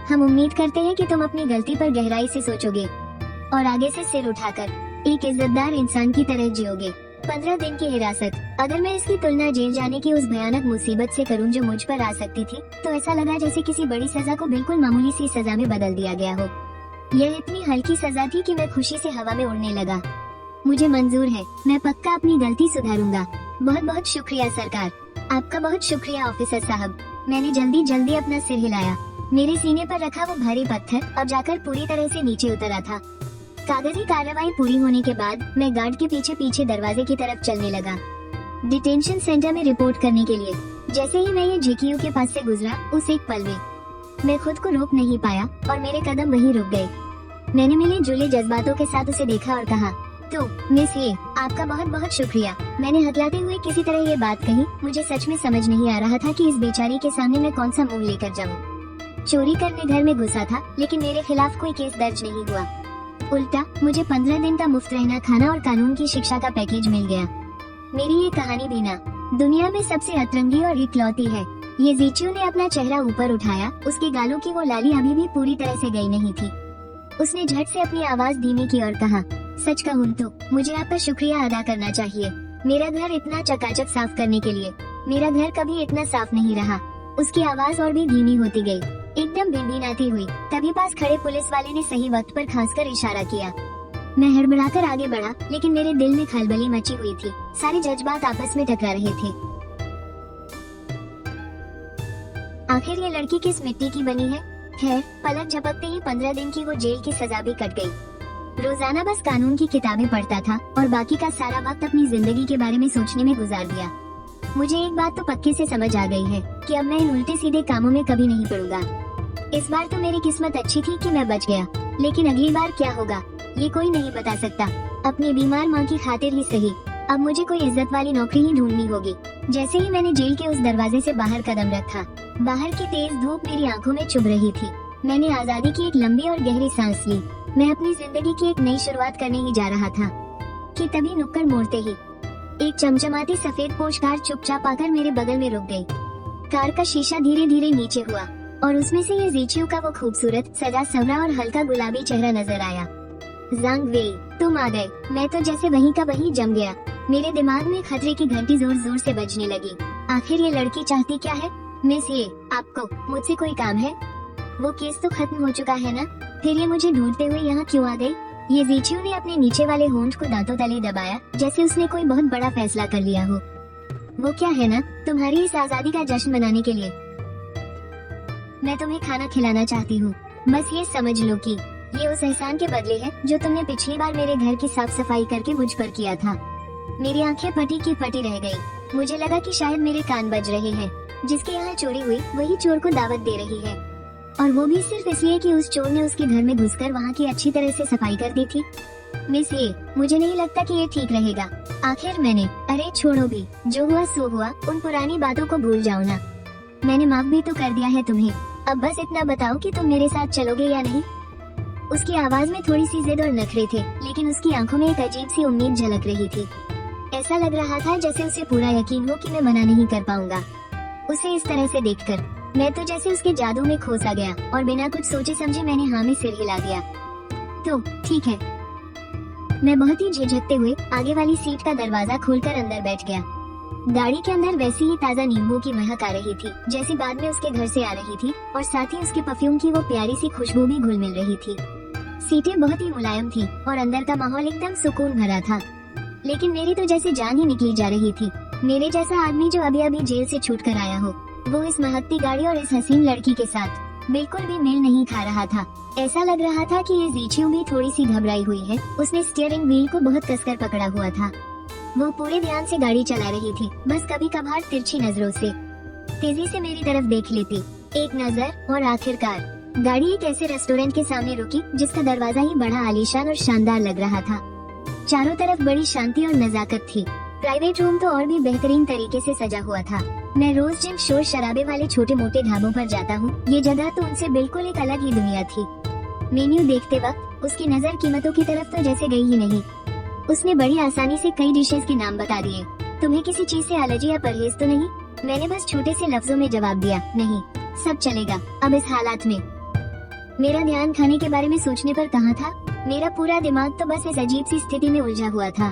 हम उम्मीद करते हैं कि तुम अपनी गलती पर गहराई से सोचोगे और आगे से सिर उठाकर एक इज्जतदार इंसान की तरह जियोगे। 15 दिन की हिरासत, अगर मैं इसकी तुलना जेल जाने की उस भयानक मुसीबत से करूं जो मुझ पर आ सकती थी, तो ऐसा लगा जैसे किसी बड़ी सजा को बिल्कुल मामूली सी सजा में बदल दिया गया हो। यह इतनी हल्की सजा थी कि मैं खुशी से हवा में उड़ने लगा। मुझे मंजूर है, मैं पक्का अपनी गलती सुधारूंगा। बहुत बहुत शुक्रिया सरकार। आपका बहुत शुक्रिया ऑफिसर साहब। मैंने जल्दी अपना सिर हिलाया। मेरे सीने पर रखा वो भारी पत्थर अब जाकर पूरी तरह से नीचे उतरा था। कागजी कार्रवाई पूरी होने के बाद मैं गार्ड के पीछे दरवाजे की तरफ चलने लगा, डिटेंशन सेंटर में रिपोर्ट करने के लिए। जैसे ही मैं ये जेक्यू के पास से गुजरा, उस एक पल में मैं खुद को रोक नहीं पाया और मेरे कदम वहीं रुक गए। मैंने मिले जुले जज्बातों के साथ उसे देखा और कहा, तो मिस ये, आपका बहुत बहुत शुक्रिया। मैंने हकलाते हुए किसी तरह ये बात कही। मुझे सच में समझ नहीं आ रहा था कि इस बेचारी के सामने मैं कौन सा मुंह लेकर जाऊं। चोरी करने घर में घुसा था, लेकिन मेरे खिलाफ कोई केस दर्ज नहीं हुआ। उल्टा मुझे 15 दिन का मुफ्त रहना खाना और कानून की शिक्षा का पैकेज मिल गया। मेरी ये कहानी भी ना दुनिया में सबसे अतरंगी और इकलौती है। ये जीचू ने अपना चेहरा ऊपर उठाया। उसके गालों की वो लाली अभी भी पूरी तरह से गई नहीं थी। उसने झट से अपनी आवाज धीमी की और कहा, सच कहूँ तो मुझे आपका शुक्रिया अदा करना चाहिए, मेरा घर इतना चकाचक साफ करने के लिए। मेरा घर कभी इतना साफ नहीं रहा। उसकी आवाज और भी धीमी होती गई, एकदम भिनभिनाती हुई। तभी पास खड़े पुलिस वाले ने सही वक्त पर खांसकर इशारा किया। मैं हड़बड़ाकर आगे बढ़ा, लेकिन मेरे दिल में खलबली मची हुई थी। सारे जज्बात आपस में टकरा रहे थे। आखिर ये लड़की किस मिट्टी की बनी है? खैर, पलक झपकते ही 15 दिन की वो जेल की सजा भी कट गई। रोजाना बस कानून की किताबें पढ़ता था और बाकी का सारा वक्त अपनी जिंदगी के बारे में सोचने में गुजार दिया। मुझे एक बात तो पक्के से समझ आ गई है कि अब मैं इन उल्टे सीधे कामों में कभी नहीं पड़ूंगा। इस बार तो मेरी किस्मत अच्छी थी कि मैं बच गया, लेकिन अगली बार क्या होगा ये कोई नहीं बता सकता। अपनी बीमार माँ की खातिर ही सही, अब मुझे कोई इज्जत वाली नौकरी ही ढूंढनी होगी। जैसे ही मैंने जेल के उस दरवाजे से बाहर कदम रखा, बाहर की तेज धूप मेरी आंखों में चुभ रही थी। मैंने आजादी की एक लंबी और गहरी सांस ली। मैं अपनी जिंदगी की एक नई शुरुआत करने ही जा रहा था कि तभी नुक्कड़ मोड़ते ही एक चमचमाती सफेद पोश कार चुपचाप आकर मेरे बगल में रुक गई। कार का शीशा धीरे धीरे नीचे हुआ और उसमें से ये जीचू का वो खूबसूरत सजा सवरा और हल्का गुलाबी चेहरा नजर आया। ज़ांग वेई, तुम आ गए। मैं तो जैसे वहीं का वहीं जम गया। मेरे दिमाग में खतरे की घंटी जोर जोर से बजने लगी। आखिर ये लड़की चाहती क्या है? मिस ये, आपको मुझसे कोई काम है? वो केस तो खत्म हो चुका है ना? फिर ये मुझे ढूंढते हुए यहाँ क्यों आ गई? ये जीचू ने अपने नीचे वाले होंठ को दांतों तले दबाया, जैसे उसने कोई बहुत बड़ा फैसला कर लिया हो। वो क्या है ना, तुम्हारी इस आजादी का जश्न मनाने के लिए मैं तुम्हें खाना खिलाना चाहती हूँ। बस ये समझ लो कि ये उस एहसान के बदले है जो तुमने पिछली बार मेरे घर की साफ सफाई करके मुझ पर किया था। मेरी आंखें फटी की फटी रह गई। मुझे लगा कि शायद मेरे कान बज रहे हैं। जिसके यहाँ चोरी हुई वही चोर को दावत दे रही है, और वो भी सिर्फ इसलिए कि उस चोर ने उसके घर में घुसकर वहाँ की अच्छी तरह से सफाई कर दी थी। मिस ये मुझे नहीं लगता कि ये ठीक रहेगा। आखिर मैंने अरे छोड़ो भी, जो हुआ सो हुआ। उन पुरानी बातों को भूल जाओ ना। मैंने माफ भी तो कर दिया है तुम्हें। अब बस इतना बताओ कि तुम मेरे साथ चलोगे या नहीं। उसकी आवाज में थोड़ी सी जिद और नखरे थे, लेकिन उसकी आंखों में एक अजीब सी उम्मीद झलक रही थी। ऐसा लग रहा था जैसे उसे पूरा यकीन हो कि मैं मना नहीं कर पाऊंगा। उसे इस तरह से देखकर मैं तो जैसे उसके जादू में खो सा गया, और बिना कुछ सोचे समझे मैंने हाँ में सिर हिला दिया। तो ठीक है। मैं बहुत ही झिझकते हुए आगे वाली सीट का दरवाजा खोलकर अंदर बैठ गया। गाड़ी के अंदर वैसी ही ताज़ा नींबू की महक आ रही थी जैसी बाद में उसके घर से आ रही थी, और साथ ही उसके परफ्यूम की वो प्यारी सी खुशबू भी घुल मिल रही थी। सीटें बहुत ही मुलायम थी और अंदर का माहौल एकदम सुकून भरा था। लेकिन मेरी तो जैसे जान ही निकली जा रही थी। मेरे जैसा आदमी जो अभी अभी जेल से छूट कर आया हो, वो इस महकती गाड़ी और इस हसीन लड़की के साथ बिल्कुल भी मेल नहीं खा रहा था। ऐसा लग रहा था कि ये जीचियों भी थोड़ी सी घबराई हुई है। उसने स्टीयरिंग व्हील को बहुत कसकर पकड़ा हुआ था। वो पूरे ध्यान से गाड़ी चला रही थी, बस कभी कभार तिरछी नजरों से तेजी से मेरी तरफ देख लेती। एक नजर, और आखिरकार गाड़ी एक ऐसे रेस्टोरेंट के सामने रुकी जिसका दरवाजा ही बड़ा आलीशान और शानदार लग रहा था। चारों तरफ बड़ी शांति और नजाकत थी। प्राइवेट रूम तो और भी बेहतरीन तरीके से सजा हुआ था। मैं रोज जिन शोर शराबे वाले छोटे मोटे ढाबों पर जाता हूँ, ये जगह तो उनसे बिल्कुल एक अलग ही दुनिया थी। मेन्यू देखते वक्त उसकी नजर कीमतों की तरफ तो जैसे गई ही नहीं। उसने बड़ी आसानी से कई डिशेस के नाम बता दिए। तुम्हें किसी चीज से एलर्जी या परहेज तो नहीं? मैंने बस छोटे से लफ्जों में जवाब दिया, नहीं, सब चलेगा। अब इस हालात में मेरा ध्यान खाने के बारे में सोचने पर कहाँ था। मेरा पूरा दिमाग तो बस इस अजीब सी स्थिति में उलझा हुआ था।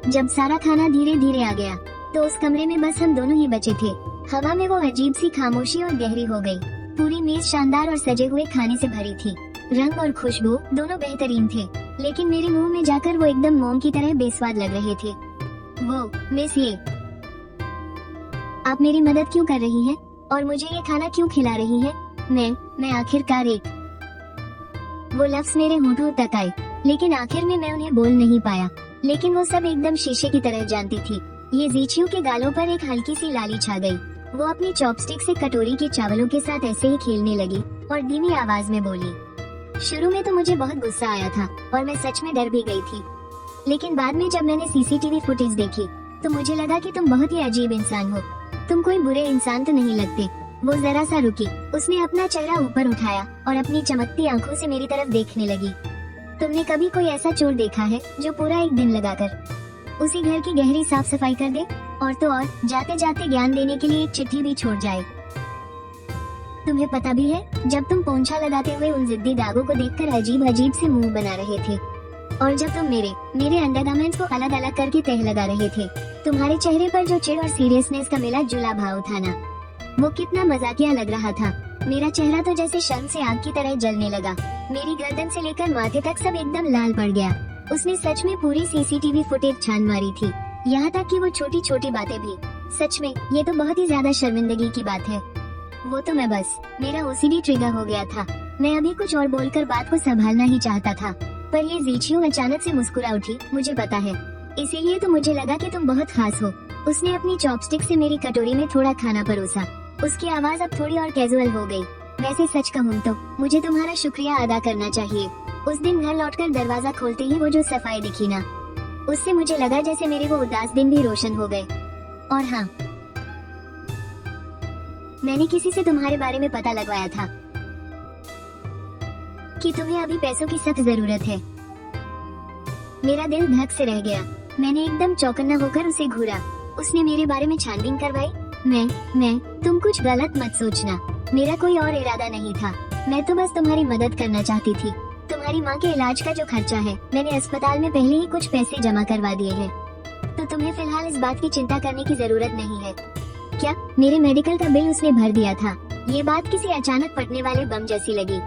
जब सारा खाना धीरे धीरे आ गया तो उस कमरे में बस हम दोनों ही बचे थे। हवा में वो अजीब सी खामोशी और गहरी हो गई। पूरी मेज शानदार और सजे हुए खाने से भरी थी। रंग और खुशबू दोनों बेहतरीन थे, लेकिन मेरे मुंह में जाकर वो एकदम मोम की तरह बेस्वाद लग रहे थे। वो मिस ये आप मेरी मदद क्यों कर रही हैं और मुझे ये खाना क्यों खिला रही हैं? मैं आखिरकार एक वो लफ्ज मेरे होठों तक आए, लेकिन आखिर में मैं उन्हें बोल नहीं पाया। लेकिन वो सब एकदम शीशे की तरह जानती थी। ये जीचियों के गालों पर एक हल्की सी लाली छा गई। वो अपनी चॉपस्टिक से कटोरी के चावलों के साथ ऐसे ही खेलने लगी और धीमी आवाज में बोली। शुरू में तो मुझे बहुत गुस्सा आया था और मैं सच में डर भी गई थी, लेकिन बाद में जब मैंने सीसीटीवी फुटेज देखी तो मुझे लगा कि तुम बहुत ही अजीब इंसान हो। तुम कोई बुरे इंसान तो नहीं लगते। वो जरा सा रुकी, उसने अपना चेहरा ऊपर उठाया और अपनी चमकती आंखों से मेरी तरफ देखने लगी। तुमने कभी कोई ऐसा चोर देखा है जो पूरा एक दिन लगाकर उसी घर की गहरी साफ सफाई कर दे, और तो और जाते जाते ज्ञान देने के लिए एक चिट्ठी भी छोड़ जाए? तुम्हें पता भी है, जब तुम पोंछा लगाते हुए उन जिद्दी दागों को देखकर अजीब अजीब से मुंह बना रहे थे, और जब तुम मेरे अंडरगारमेंट्स को अलग अलग करके तह लगा रहे थे, तुम्हारे चेहरे पर जो चिढ़ और सीरियसनेस का मिला जुला भाव था ना, वो कितना मजाकिया लग रहा था। मेरा चेहरा तो जैसे शर्म से आग की तरह जलने लगा। मेरी गर्दन से लेकर माथे तक सब एकदम लाल पड़ गया। उसने सच में पूरी सीसीटीवी फुटेज छान मारी थी, यहाँ तक कि वो छोटी छोटी बातें भी। सच में ये तो बहुत ही ज्यादा शर्मिंदगी की बात है। वो तो मैं बस मेरा ओसीडी ट्रिगर हो गया था। मैं अभी कुछ और बोलकर बात को संभालना ही चाहता था, पर ये जीचियों अचानक से मुस्कुरा उठी। मुझे पता है, इसीलिए तो मुझे लगा कि तुम बहुत खास हो। उसने अपनी चॉपस्टिक से मेरी कटोरी में थोड़ा खाना परोसा। उसकी आवाज अब थोड़ी और कैजुअल हो गई। वैसे सच कहूँ तो मुझे तुम्हारा शुक्रिया अदा करना चाहिए। उस दिन घर लौटकर दरवाजा खोलते ही वो जो सफाई दिखी ना, उससे मुझे लगा जैसे मेरे वो उदास दिन भी रोशन हो गए। और हाँ, मैंने किसी से तुम्हारे बारे में पता लगवाया था कि तुम्हें अभी पैसों की सख्त जरूरत है। मेरा दिल धक से रह गया। मैंने एकदम चौकन्ना होकर उसे घूरा। उसने मेरे बारे में छानबीन करवाई। मैं तुम कुछ गलत मत सोचना, मेरा कोई और इरादा नहीं था। मैं तो बस तुम्हारी मदद करना चाहती थी। तुम्हारी माँ के इलाज का जो खर्चा है, मैंने अस्पताल में पहले ही कुछ पैसे जमा करवा दिए हैं, तो तुम्हें फिलहाल इस बात की चिंता करने की जरूरत नहीं है। क्या? मेरे मेडिकल का बिल उसने भर दिया था। ये बात किसी अचानक फटने वाले बम जैसी लगी,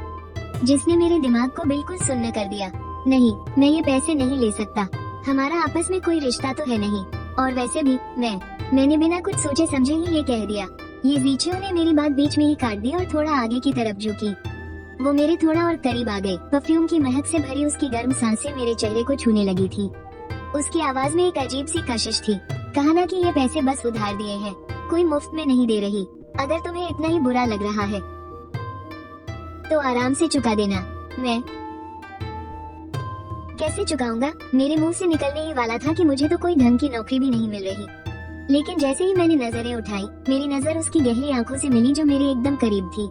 जिसने मेरे दिमाग को बिल्कुल सुन्न कर दिया। नहीं, मैं ये पैसे नहीं ले सकता। हमारा आपस में कोई रिश्ता तो है नहीं, और वैसे भी मैंने बिना कुछ सोचे समझे ही ये कह दिया। ये जीचियो ने मेरी बात बीच में ही काट दी और थोड़ा आगे की तरफ झुकी। वो मेरे थोड़ा और करीब आ गए। परफ्यूम की महक से भरी उसकी गर्म सांसें मेरे चेहरे को छूने लगी थी। उसकी आवाज में एक अजीब सी कशिश थी। कहा ना कि ये पैसे बस उधार दिए हैं, कोई मुफ्त में नहीं दे रही। अगर तुम्हें इतना ही बुरा लग रहा है तो आराम से चुका देना। मैं कैसे चुकाऊंगा? मेरे मुंह से निकलने ही वाला था कि मुझे तो कोई ढंग की नौकरी भी नहीं मिल रही, लेकिन जैसे ही मैंने नजरें उठाई, मेरी नजर उसकी गहरी आंखों से मिली जो मेरे एकदम करीब थी।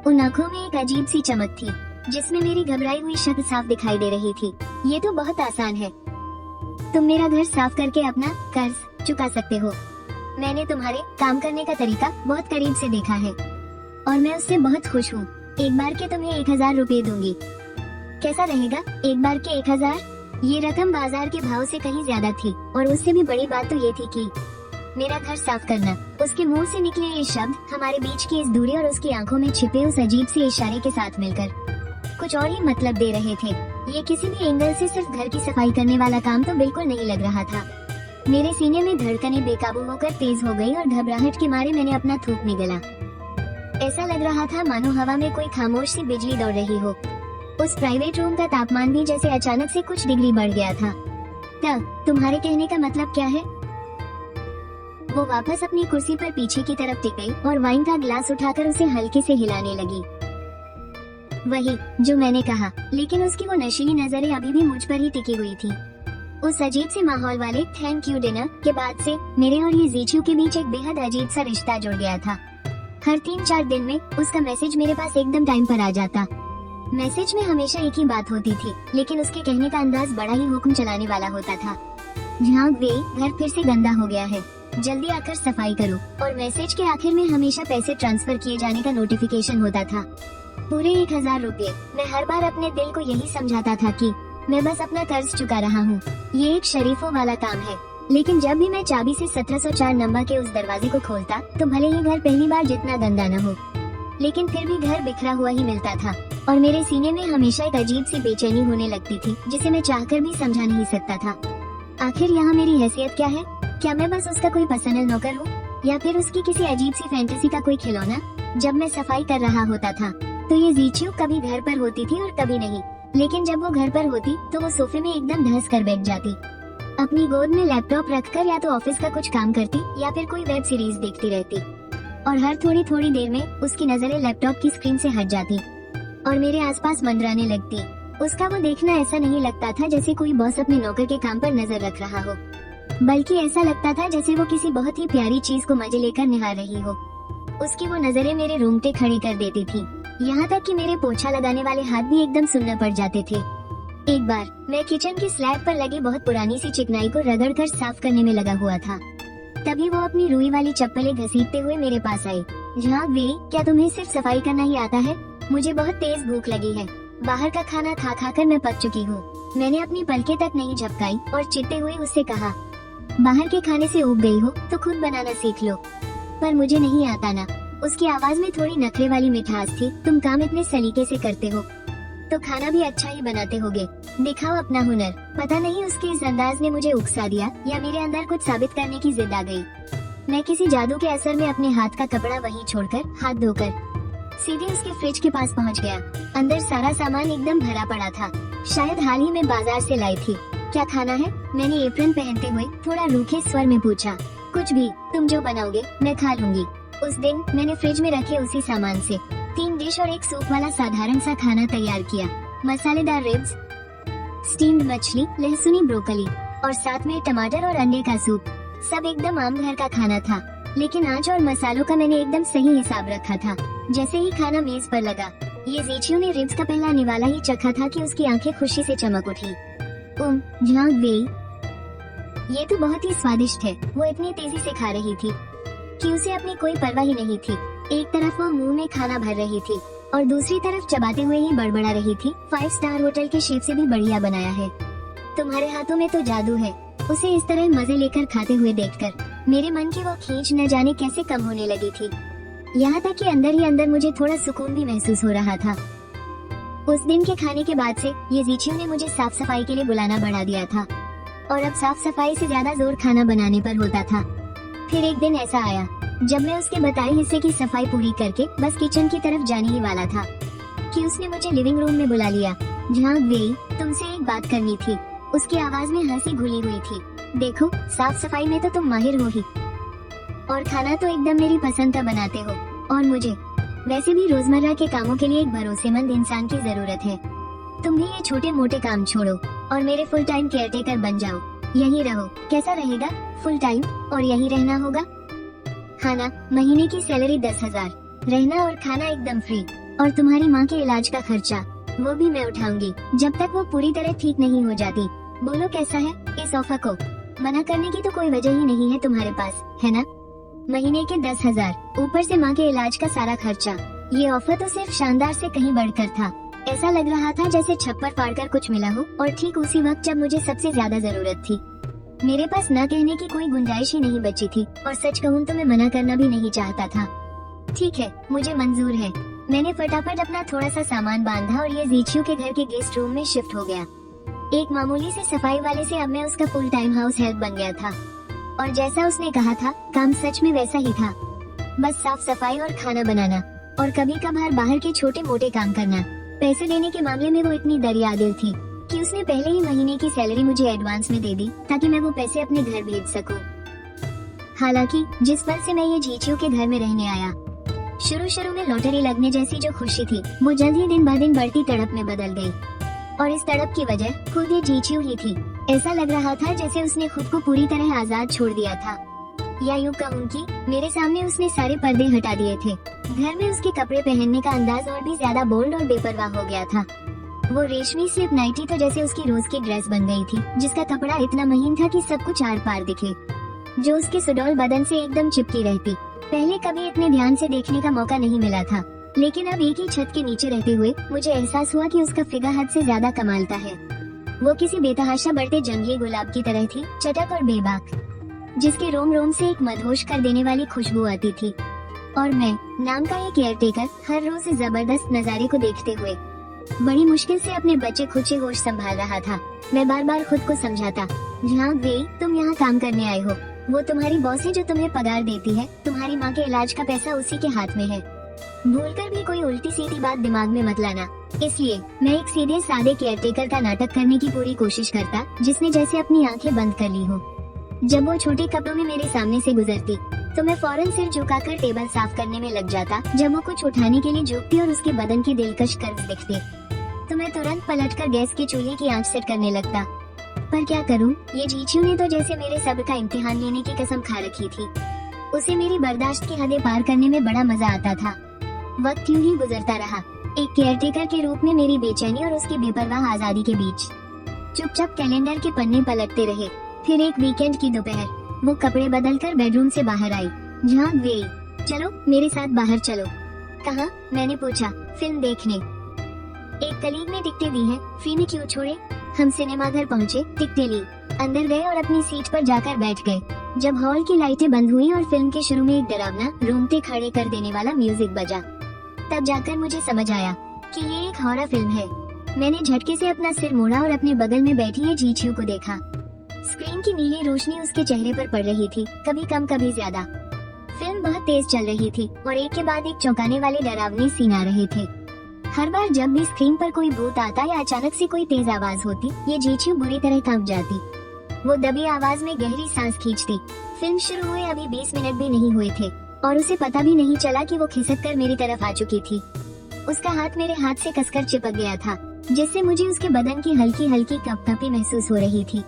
उन आंखों में एक अजीब सी चमक थी जिसमें मेरी घबराई हुई शक्ल साफ दिखाई दे रही थी। ये तो बहुत आसान है, तुम मेरा घर साफ करके अपना कर्ज चुका सकते हो। मैंने तुम्हारे काम करने का तरीका बहुत करीब से देखा है और मैं उससे बहुत खुश हूँ। एक बार के तुम्हें 1000 रुपए दूंगी, कैसा रहेगा? एक बार के 1000? ये रकम बाजार के भाव से कहीं ज्यादा थी और उससे भी बड़ी बात तो ये थी कि मेरा घर साफ करना। उसके मुंह से निकले ये शब्द हमारे बीच की इस दूरी और उसकी आंखों में छिपे उस अजीब से इशारे के साथ मिलकर कुछ और ही मतलब दे रहे थे। ये किसी भी एंगल से सिर्फ घर की सफाई करने वाला काम तो बिल्कुल नहीं लग रहा था। मेरे सीने में धड़कनें बेकाबू होकर तेज हो गई और घबराहट के मारे मैंने अपना थूक निगला। ऐसा लग रहा था मानो हवा में कोई खामोश सी बिजली दौड़ रही हो। उस प्राइवेट रूम का तापमान भी जैसे अचानक से कुछ डिग्री बढ़ गया था। तब तुम्हारे कहने का मतलब क्या है? वो वापस अपनी कुर्सी पर पीछे की तरफ टिक गई और वाइन का ग्लास उठाकर उसे हल्के से हिलाने लगी। वही जो मैंने कहा, लेकिन उसकी वो नशीली नजरें अभी भी मुझ पर ही टिकी हुई थी। उस अजीब से माहौल वाले थैंक यू डिनर के बाद से मेरे और ये जीचू के बीच एक बेहद अजीब सा रिश्ता जुड़ गया था। हर 3-4 दिन में उसका मैसेज मेरे पास एकदम टाइम पर आ जाता। मैसेज में हमेशा एक ही बात होती थी, लेकिन उसके कहने का अंदाज बड़ा ही हुक्म चलाने वाला होता था। झांक वे, घर फिर से गंदा हो गया है, जल्दी आकर सफाई करो। और मैसेज के आखिर में हमेशा पैसे ट्रांसफर किए जाने का नोटिफिकेशन होता था, पूरे 1000 रुपए। मैं हर बार अपने दिल को यही समझाता था कि मैं बस अपना कर्ज चुका रहा हूँ, ये एक शरीफों वाला काम है। लेकिन जब भी मैं चाबी से 1704 नंबर के उस दरवाजे को खोलता तो भले ही घर पहली बार जितना गंदा न हो, लेकिन फिर भी घर बिखरा हुआ ही मिलता था और मेरे सीने में हमेशा एक अजीब सी बेचैनी होने लगती थी जिसे मैं चाहकर भी समझा नहीं सकता था। आखिर यहाँ मेरी हैसियत क्या है? क्या मैं बस उसका कोई पर्सनल नौकर हूँ या फिर उसकी किसी अजीब सी फैंटेसी का कोई खिलौना? जब मैं सफाई कर रहा होता था तो ये जीचू कभी घर पर होती थी और कभी नहीं, लेकिन जब वो घर पर होती तो वो सोफे में एकदम धंस कर बैठ जाती, अपनी गोद में लैपटॉप रखकर या तो ऑफिस का कुछ काम करती या फिर कोई वेब सीरीज देखती रहती। और हर थोड़ी थोड़ी देर में उसकी नजरें लैपटॉप की स्क्रीन से हट जाती और मेरे आसपास मंडराने लगती। उसका वो देखना ऐसा नहीं लगता था जैसे कोई बॉस अपने नौकर के काम पर नजर रख रहा हो, बल्कि ऐसा लगता था जैसे वो किसी बहुत ही प्यारी चीज को मजे लेकर निहार रही हो। उसकी वो नजरें मेरे रोंगटे खड़े कर देती थी, यहाँ तक कि मेरे पोछा लगाने वाले हाथ भी एकदम सुन्न पड़ जाते थे। एक बार मैं किचन की स्लैब पर लगी बहुत पुरानी सी चिकनाई को रगड़कर साफ करने में लगा हुआ था, तभी वो अपनी रुई वाली चप्पलें घसीटते हुए मेरे पास आई। झांक वे, क्या तुम्हें सिर्फ सफाई करना ही आता है? मुझे बहुत तेज भूख लगी है, बाहर का खाना खा खा कर मैं पक चुकी हूँ। मैंने अपनी पलकें तक नहीं झपकाई और चिढ़ते हुए उससे कहा, बाहर के खाने से ऊब गई हो तो खुद बनाना सीख लो। पर मुझे नहीं आता ना। उसकी आवाज में थोड़ी नखरे वाली मिठास थी। तुम काम इतने सलीके से करते हो तो खाना भी अच्छा ही बनाते होगे, दिखाओ अपना हुनर। पता नहीं उसके इस अंदाज ने मुझे उकसा दिया या मेरे अंदर कुछ साबित करने की जिद आ गई। मैं किसी जादू के असर में अपने हाथ का कपड़ा वहीं छोड़कर हाथ धोकर सीधे उसके फ्रिज के पास पहुंच गया। अंदर सारा सामान एकदम भरा पड़ा था, शायद हाल ही में बाजार से लाई थी। क्या खाना है? मैंने एप्रन पहनते हुए थोड़ा रूखे स्वर में पूछा। कुछ भी, तुम जो बनाओगे मैं खा लूंगी। उस दिन मैंने फ्रिज में रखे उसी सामान से 3 डिश और एक सूप वाला साधारण सा खाना तैयार किया। मसालेदार रिब्स, स्टीम्ड मछली, लहसुनी ब्रोकली और साथ में टमाटर और अंडे का सूप। सब एकदम आम घर का खाना था, लेकिन आंच और मसालों का मैंने एकदम सही हिसाब रखा था। जैसे ही खाना मेज पर लगा, ये जीचियो ने रिब्स का पहला निवाला ही चखा था कि उसकी आंखें खुशी से चमक उठी। झांक वे, ये तो बहुत ही स्वादिष्ट है। वो इतनी तेजी से खा रही थी कि उसे अपनी कोई परवाह ही नहीं थी। एक तरफ वो मुंह में खाना भर रही थी और दूसरी तरफ चबाते हुए ही बड़बड़ा रही थी, 5 स्टार होटल के शेफ से भी बढ़िया बनाया है। तुम्हारे हाथों में तो जादू है। उसे इस तरह मजे लेकर खाते हुए देखकर मेरे मन की वो खींच न जाने कैसे कम होने लगी थी। यहाँ तक कि अंदर ही अंदर मुझे थोड़ा सुकून भी महसूस हो रहा था। उस दिन के खाने के बाद से ये जीचियो ने मुझे साफ सफाई के लिए बुलाना बढ़ा दिया था और अब साफ सफाई से ज्यादा जोर खाना बनाने पर होता था। फिर एक दिन ऐसा आया जब मैं उसके बताए हिस्से की सफाई पूरी करके बस किचन की तरफ जाने ही वाला था कि उसने मुझे लिविंग रूम में बुला लिया। जहाँ वेई, तुमसे एक बात करनी थी। उसकी आवाज में हंसी घुली हुई थी। देखो, साफ सफाई में तो तुम माहिर हो ही, और खाना तो एकदम मेरी पसंद का बनाते हो। और मुझे वैसे भी रोजमर्रा के कामों के लिए एक भरोसेमंद इंसान की जरूरत है। तुम भी ये छोटे मोटे काम छोड़ो और मेरे फुल टाइम केयरटेकर बन जाओ। यही रहो। कैसा रहेगा? फुल टाइम और यही रहना होगा? खाना, महीने की सैलरी 10,000, रहना और खाना एकदम फ्री, और तुम्हारी माँ के इलाज का खर्चा वो भी मैं उठाऊंगी जब तक वो पूरी तरह ठीक नहीं हो जाती। बोलो कैसा है? इस ऑफर को मना करने की तो कोई वजह ही नहीं है तुम्हारे पास, है ना? महीने के 10,000, ऊपर से माँ के इलाज का सारा खर्चा। ये ऑफर तो सिर्फ शानदार से कहीं बढ़कर था। ऐसा लग रहा था जैसे छप्पर फाड़कर कुछ मिला हो, और ठीक उसी वक्त जब मुझे सबसे ज्यादा जरूरत थी। मेरे पास न कहने की कोई गुंजाइश ही नहीं बची थी, और सच कहूँ तो मैं मना करना भी नहीं चाहता था। ठीक है, मुझे मंजूर है। मैंने फटाफट अपना थोड़ा सा सामान बांधा और ये जीचियो के घर के गेस्ट रूम में शिफ्ट हो गया। एक मामूली से सफाई वाले से अब मैं उसका फुल टाइम हाउस हेल्प बन गया था, और जैसा उसने कहा था, काम सच में वैसा ही था। बस साफ सफाई और खाना बनाना, और कभी कभार बाहर के छोटे मोटे काम करना। पैसे देने के मामले में वो इतनी दरियादिल थी कि उसने पहले ही महीने की सैलरी मुझे एडवांस में दे दी ताकि मैं वो पैसे अपने घर भेज सकूं। हालांकि जिस पल से मैं ये जीचियो के घर में रहने आया, शुरू में लॉटरी लगने जैसी जो खुशी थी, वो जल्द ही दिन ब दिन बढ़ती तड़प में बदल गई। और इस तड़प की वजह खुद ये जीचियो ही थी। ऐसा लग रहा था जैसे उसने खुद को पूरी तरह आजाद छोड़ दिया था, या यूँ कहूँ कि मेरे सामने उसने सारे पर्दे हटा दिए थे। घर में उसके कपड़े पहनने का अंदाज और भी ज्यादा बोल्ड और बेपरवाह हो गया था। वो रेशमी स्लिप नाइटी तो जैसे उसकी रोज की ड्रेस बन गई थी, जिसका कपड़ा इतना महीन था कि सब कुछ आर पार दिखे, जो उसके सुडौल बदन से एकदम चिपकी रहती। पहले कभी इतने ध्यान से देखने का मौका नहीं मिला था, लेकिन अब एक ही छत के नीचे रहते हुए मुझे एहसास हुआ कि उसका फिगर हद से ज्यादा कमाल का है। वो किसी बेतहाशा बढ़ते जंगली गुलाब की तरह थी, चटक और बेबाक, जिसके रोम रोम से एक मदहोश कर देने वाली खुशबू आती थी। और मैं, नाम का ये केयरटेकर, हर रोज इस जबरदस्त नजारे को देखते हुए बड़ी मुश्किल से अपने बच्चे खुद से होश संभाल रहा था। मैं बार बार खुद को समझाता, जहाँ वेई, तुम यहाँ काम करने आए हो, वो तुम्हारी बॉस है जो तुम्हें पगार देती है, तुम्हारी माँ के इलाज का पैसा उसी के हाथ में है। भूलकर भी कोई उल्टी सीधी बात दिमाग में मत लाना। इसलिए मैं एक सीधे सादे केयरटेकर का नाटक करने की पूरी कोशिश करता, जिसने जैसे अपनी आंखें बंद कर ली हो। जब वो छोटे कपड़ों में मेरे सामने से गुजरती तो मैं फौरन सिर झुकाकर टेबल साफ करने में लग जाता। जब वो कुछ उठाने के लिए झुकती और उसके बदन की दिलकश कर्व्स दिखते तो मैं तुरंत पलटकर गैस के चूल्हे की आंच सेट करने लगता। पर क्या करूं, ये जीचियो ने तो जैसे मेरे सब्र का इम्तिहान लेने की कसम खा रखी थी। उसे मेरी बर्दाश्त की हदें पार करने में बड़ा मजा आता था। वक्त यूं ही गुजरता रहा, एक केयरटेकर के रूप में मेरी बेचैनी और उसकी बेपरवाह आजादी के बीच। चुपचाप कैलेंडर के पन्ने पलटते रहे। फिर एक वीकेंड की दोपहर, वो कपड़े बदलकर बेडरूम से बाहर आई। जहाँ वेई, चलो मेरे साथ बाहर चलो। कहाँ? मैंने पूछा। फिल्म देखने। एक कलीग ने टिकटें दी हैं, फ्री में क्यों छोड़े? हम सिनेमा घर पहुँचे, टिकटें ली, अंदर गए और अपनी सीट पर जाकर बैठ गए। जब हॉल की लाइटें बंद हुई और फिल्म के शुरू में एक डरावना, रोंगटे खड़े कर देने वाला म्यूजिक बजा, तब जाकर मुझे समझ आया कि ये एक हॉरर फिल्म है। मैंने झटके से अपना सिर मोड़ा और अपने बगल में बैठी ये जीचियो को देखा। स्क्रीन की नीली रोशनी उसके चेहरे पर पड़ रही थी, कभी कम कभी ज्यादा। फिल्म बहुत तेज चल रही थी और एक के बाद एक चौंकाने वाले डरावने सीन आ रहे थे। हर बार जब भी स्क्रीन पर कोई भूत आता या अचानक से कोई तेज आवाज होती, ये जीचियो बुरी तरह कांप जाती। वो दबी आवाज में गहरी सांस खींचती। फिल्म शुरू हुए अभी 20 मिनट भी नहीं हुए थे और उसे पता भी नहीं चला कि वो खिसक कर मेरी तरफ आ चुकी थी। उसका हाथ मेरे हाथ से कसकर चिपक गया था, जिससे मुझे उसके बदन की हल्की हल्की कंपकपी महसूस हो रही थी।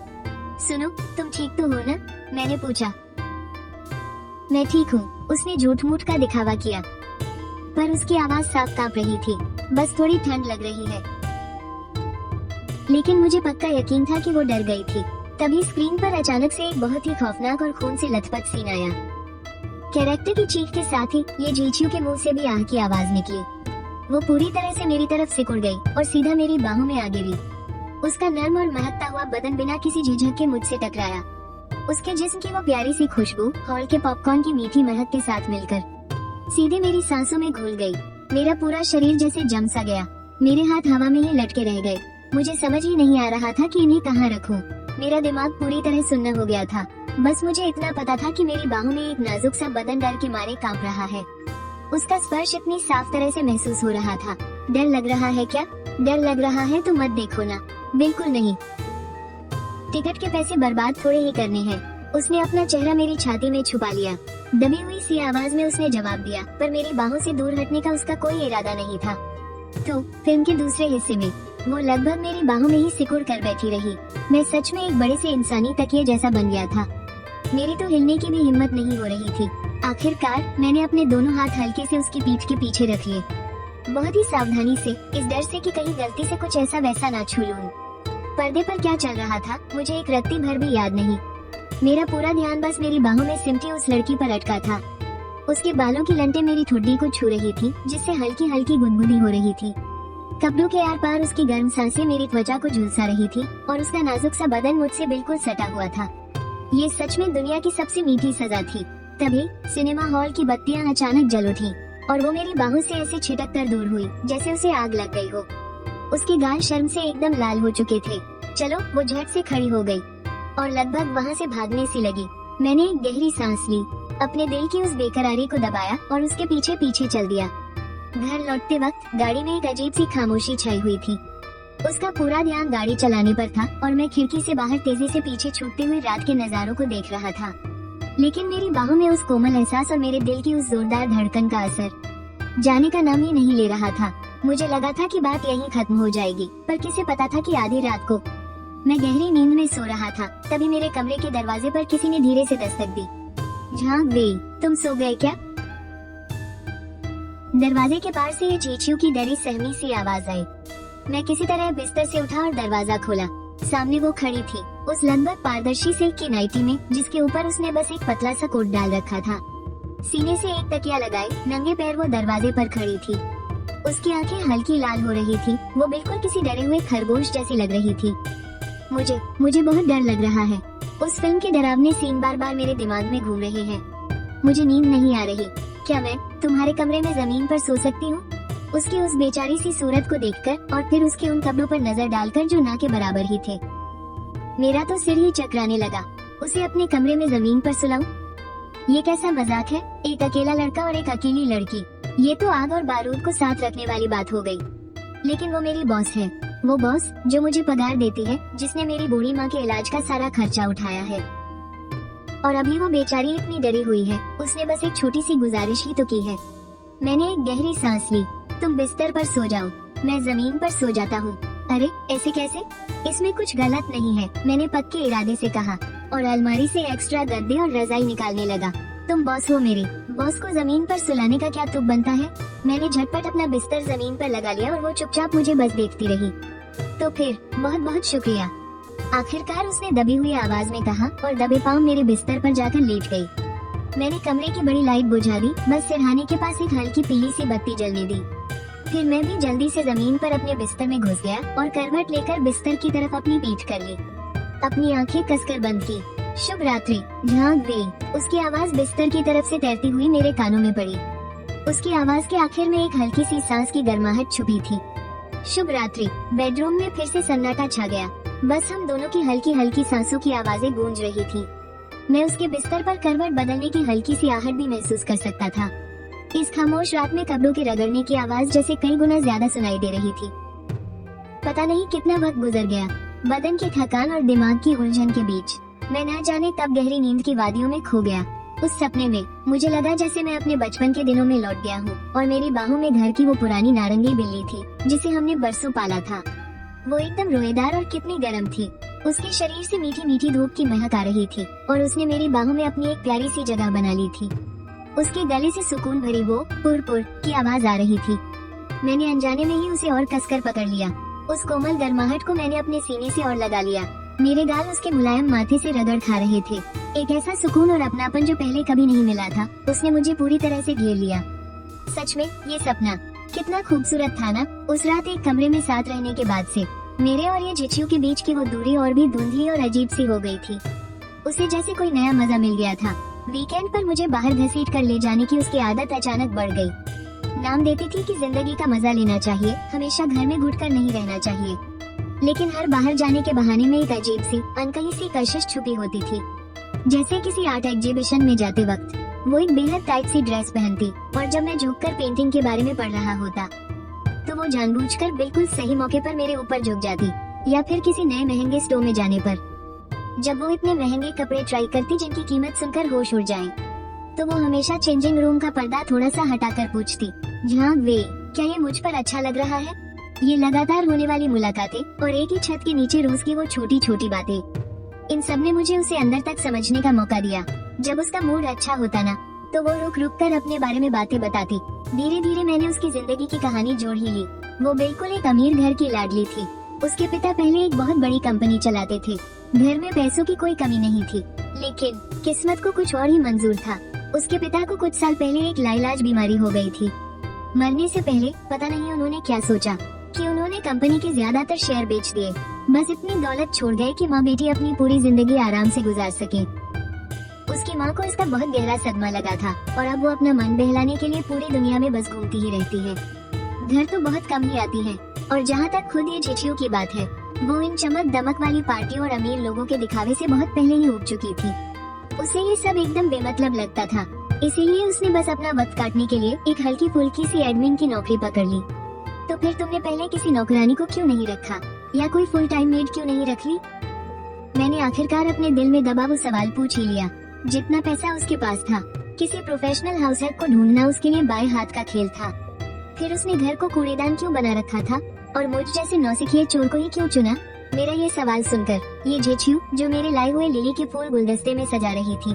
सुनो, तुम ठीक तो हो ना? मैंने पूछा। मैं ठीक हूँ, उसने झूठ मूठ का दिखावा किया, पर उसकी आवाज साफ कांप रही थी। बस थोड़ी ठंड लग रही है। लेकिन मुझे पक्का यकीन था कि वो डर गई थी। तभी स्क्रीन पर अचानक से एक बहुत ही खौफनाक और खून से लथपथ सीन आया। कैरेक्टर की चीख के साथ ही ये जीचियो के मुंह से भी आह की आवाज निकली। वो पूरी तरह से मेरी तरफ सिकुड़ गई और सीधा मेरी बाहों में आ गिरी। उसका नर्म और महकता हुआ बदन बिना किसी झिझक के मुझसे टकराया। उसके जिस्म की वो प्यारी सी खुशबू हॉल के पॉपकॉर्न की मीठी महक के साथ मिलकर सीधे मेरी सांसों में घुल गई। मेरा पूरा शरीर जैसे जम सा गया। मेरे हाथ हवा में ही लटके रह गए। मुझे समझ ही नहीं आ रहा था कि इन्हें कहाँ रखूं। मेरा दिमाग पूरी तरह सुन्न हो गया था। बस मुझे इतना पता था कि मेरी बाहों में एक नाजुक सा बदन डर के मारे कांप रहा है। उसका स्पर्श इतनी साफ तरह से महसूस हो रहा था। डर लग रहा है क्या? डर लग रहा है तो मत देखो ना। बिल्कुल नहीं। टिकट के पैसे बर्बाद थोड़े ही करने हैं। उसने अपना चेहरा मेरी छाती में छुपा लिया। दबी हुई सी आवाज में उसने जवाब दिया, पर मेरी बाहों से दूर हटने का उसका कोई इरादा नहीं था। तो फिल्म के दूसरे हिस्से में वो लगभग मेरी बाहों में ही सिकुड़ कर बैठी रही। मैं सच में एक बड़े से इंसानी तकिए जैसा बन गया था। मेरी तो हिलने की भी हिम्मत नहीं हो रही थी। आखिरकार मैंने अपने दोनों हाथ हल्के से उसकी पीठ के पीछे रख लिए, बहुत ही सावधानी से, इस डर से कि कहीं गलती से कुछ ऐसा वैसा ना छू लूं। पर्दे पर क्या चल रहा था मुझे एक रत्ती भर भी याद नहीं। मेरा पूरा ध्यान बस मेरी बाहों में सिमटी उस लड़की पर अटका था। उसके बालों की लंटें मेरी ठुड्डी को छू रही थी, जिससे हल्की हल्की गुनगुनी हो रही थी। कपड़ों के आर पार उसकी गर्म सांसें मेरी त्वचा को झुलसा रही थी और उसका नाजुक सा बदन मुझसे बिल्कुल सटा हुआ था। ये सच में दुनिया की सबसे मीठी सजा थी। तभी सिनेमा हॉल की बत्तियां अचानक जल उठी और वो मेरी बाहों से ऐसे छिटक कर दूर हुई जैसे उसे आग लग गई हो। उसके गाल शर्म से एकदम लाल हो चुके थे। चलो, वो झट से खड़ी हो गई और लगभग वहाँ से भागने सी लगी। मैंने एक गहरी सांस ली, अपने दिल की उस बेकरारी को दबाया और उसके पीछे पीछे चल दिया। घर लौटते वक्त गाड़ी में एक अजीब सी खामोशी छाई हुई थी। उसका पूरा ध्यान गाड़ी चलाने पर था और मैं खिड़की से बाहर तेजी से पीछे छूटते हुए रात के नजारों को देख रहा था। लेकिन मेरी बाहों में उस कोमल एहसास और मेरे दिल की उस जोरदार धड़कन का असर जाने का नाम ही नहीं ले रहा था। मुझे लगा था कि बात यहीं खत्म हो जाएगी, पर किसे पता था कि आधी रात को मैं गहरी नींद में सो रहा था। तभी मेरे कमरे के दरवाजे पर किसी ने धीरे से दस्तक दी। झांक गई, तुम सो गए क्या? दरवाजे के पार से ये चींचियों की डरी सहमी सी आवाज आई। मैं किसी तरह बिस्तर से उठा और दरवाजा खोला। सामने वो खड़ी थी, उस लगभग पारदर्शी सिल्क की नाइटी में, जिसके ऊपर उसने बस एक पतला सा कोट डाल रखा था। सीने से एक तकिया लगाए नंगे पैर वो दरवाजे पर खड़ी थी। उसकी आंखें हल्की लाल हो रही थी। वो बिल्कुल किसी डरे हुए खरगोश जैसी लग रही थी। मुझे बहुत डर लग रहा है। उस फिल्म के डरावने सीन बार बार मेरे दिमाग में घूम रहे हैं। मुझे नींद नहीं आ रही। क्या मैं तुम्हारे कमरे में जमीन पर सो सकती हूँ? उसकी उस बेचारी सी सूरत को देखकर और फिर उसके उन कपड़ों पर नजर डालकर जो ना के बराबर ही थे, मेरा तो सिर ही चकराने लगा। उसे अपने कमरे में जमीन पर सुलाऊं? ये कैसा मजाक है? एक अकेला लड़का और एक अकेली लड़की, ये तो आग और बारूद को साथ रखने वाली बात हो गई। लेकिन वो मेरी बॉस है, वो बॉस जो मुझे पगार देती है, जिसने मेरी बूढ़ी माँ के इलाज का सारा खर्चा उठाया है। और अभी वो बेचारी इतनी डरी हुई है। उसने बस एक छोटी सी गुजारिश ही तो की है। मैंने एक गहरी सांस ली। तुम बिस्तर पर सो जाओ, मैं जमीन पर सो जाता हूँ। अरे ऐसे कैसे? इसमें कुछ गलत नहीं है, मैंने पक्के इरादे से कहा और अलमारी से एक्स्ट्रा गद्दे और रजाई निकालने लगा। तुम बॉस हो मेरे, बॉस को जमीन पर सुलाने का क्या तुक बनता है? मैंने झटपट अपना बिस्तर जमीन पर लगा लिया और वो चुपचाप मुझे बस देखती रही। तो फिर बहुत बहुत शुक्रिया, आखिरकार उसने दबी हुई आवाज में कहा और दबे पांव मेरे बिस्तर पर जाकर लेट गई। मैंने कमरे की बड़ी लाइट बुझा दी, बस सिरहाने के पास एक हल्की पीली सी बत्ती जलने दी। फिर मैं भी जल्दी से जमीन पर अपने बिस्तर में घुस गया और करवट लेकर बिस्तर की तरफ अपनी पीठ कर ली। अपनी आंखें कसकर बंद की। शुभ रात्रि, झांक गई। उसकी आवाज बिस्तर की तरफ से तैरती हुई मेरे कानों में पड़ी। उसकी आवाज के आखिर में एक हल्की सी सांस की गर्माहट छुपी थी। शुभ रात्रि। बेडरूम में फिर से सन्नाटा छा गया। बस हम दोनों की हल्की हल्की सांसों की आवाजें गूंज रही थी। मैं उसके बिस्तर पर करवट बदलने की हल्की सी आहट भी महसूस कर सकता था। इस खामोश रात में कपड़ों के रगड़ने की आवाज जैसे कई गुना ज्यादा सुनाई दे रही थी। पता नहीं कितना वक्त गुजर गया, बदन की थकान और दिमाग की उलझन के बीच मैं न जाने तब गहरी नींद की वादियों में खो गया। उस सपने में मुझे लगा जैसे मैं अपने बचपन के दिनों में लौट गया हूँ और मेरी बाहों में घर की वो पुरानी नारंगी बिल्ली थी जिसे हमने बरसों पाला था। वो एकदम रोएदार और कितनी गर्म थी। उसके शरीर से मीठी मीठी धूप की महक आ रही थी और उसने मेरी बाहों में अपनी एक प्यारी सी जगह बना ली थी। उसके गले से सुकून भरी वो पुर पुर की आवाज आ रही थी। मैंने अनजाने में ही उसे और कसकर पकड़ लिया। उस कोमल गर्माहट को मैंने अपने सीने से और लगा लिया। मेरे गाल उसके मुलायम माथे से रगड़ खा रहे थे। एक ऐसा सुकून और अपनापन जो पहले कभी नहीं मिला था, उसने मुझे पूरी तरह से घेर लिया। सच में ये सपना कितना खूबसूरत था ना। उस रात एक कमरे में साथ रहने के बाद से मेरे और ये झिझियों के बीच की वो दूरी और भी धुंधली और अजीब सी हो गई थी। उसे जैसे कोई नया मजा मिल गया था। वीकेंड पर मुझे बाहर घसीट कर ले जाने की उसकी आदत अचानक बढ़ गई। नाम देती थी कि जिंदगी का मजा लेना चाहिए, हमेशा घर में घुटकर नहीं रहना चाहिए। लेकिन हर बाहर जाने के बहाने में एक अजीब सी अनकही सी कशिश छुपी होती थी। जैसे किसी आर्ट एग्जीबिशन में जाते वक्त वो एक बेहद टाइट सी ड्रेस पहनती और जब मैं झुककर पेंटिंग के बारे में पढ़ रहा होता तो वो जानबूझकर बिल्कुल सही मौके पर मेरे ऊपर झुक जाती, या फिर किसी नए महंगे स्टोर में जाने पर जब वो इतने महंगे कपड़े ट्राई करती जिनकी कीमत सुनकर होश उड़ जाए तो वो हमेशा चेंजिंग रूम का पर्दा थोड़ा सा हटाकर पूछती, झांक वे, क्या ये मुझ पर अच्छा लग रहा है? ये लगातार होने वाली मुलाकातें और एक ही छत के नीचे रोज की वो छोटी छोटी बातें, इन सब ने मुझे उसे अंदर तक समझने का मौका दिया। जब उसका मूड अच्छा होता ना तो वो रुक रुक कर अपने बारे में बातें बताती। धीरे धीरे मैंने उसकी जिंदगी की कहानी जोड़ ही ली। वो बिल्कुल एक अमीर घर की लाडली थी। उसके पिता पहले एक बहुत बड़ी कंपनी चलाते थे। घर में पैसों की कोई कमी नहीं थी, लेकिन किस्मत को कुछ और ही मंजूर था। उसके पिता को कुछ साल पहले एक लाइलाज बीमारी हो गई थी। मरने से पहले पता नहीं उन्होंने क्या सोचा कि उन्होंने कंपनी के ज्यादातर शेयर बेच दिए। बस इतनी दौलत छोड़ गए कि माँ बेटी अपनी पूरी जिंदगी आराम से गुजार सके। उसकी माँ को इसका बहुत गहरा सदमा लगा था और अब वो अपना मन बहलाने के लिए पूरी दुनिया में बस घूमती ही रहती है। घर तो बहुत कम ही आती है, और जहाँ तक खुद ये झिझियों की बात है, वो इन चमक दमक वाली पार्टियों और अमीर लोगों के दिखावे से बहुत पहले ही उब चुकी थी। उसे ये सब एकदम बेमतलब लगता था, इसीलिए उसने बस अपना वक्त काटने के लिए एक हल्की फुल्की सी एडमिन की नौकरी पकड़ ली। तो फिर तुमने पहले किसी नौकरानी को क्यों नहीं रखा, या कोई फुल टाइम मेड क्यों नहीं रख ली? मैंने आखिरकार अपने दिल में दबा वो सवाल पूछ ही लिया। जितना पैसा उसके पास था, किसी प्रोफेशनल हाउस हेल्प को ढूंढना उसके लिए बाएं हाथ का खेल था। फिर उसने घर को कूड़ेदान क्यों बना रखा था और मुझ जैसे नौसिखिए चोर को ही क्यों चुना? मेरा ये सवाल सुनकर ये झिझियू जो मेरे लाए हुए लिली के फूल गुलदस्ते में सजा रही थी,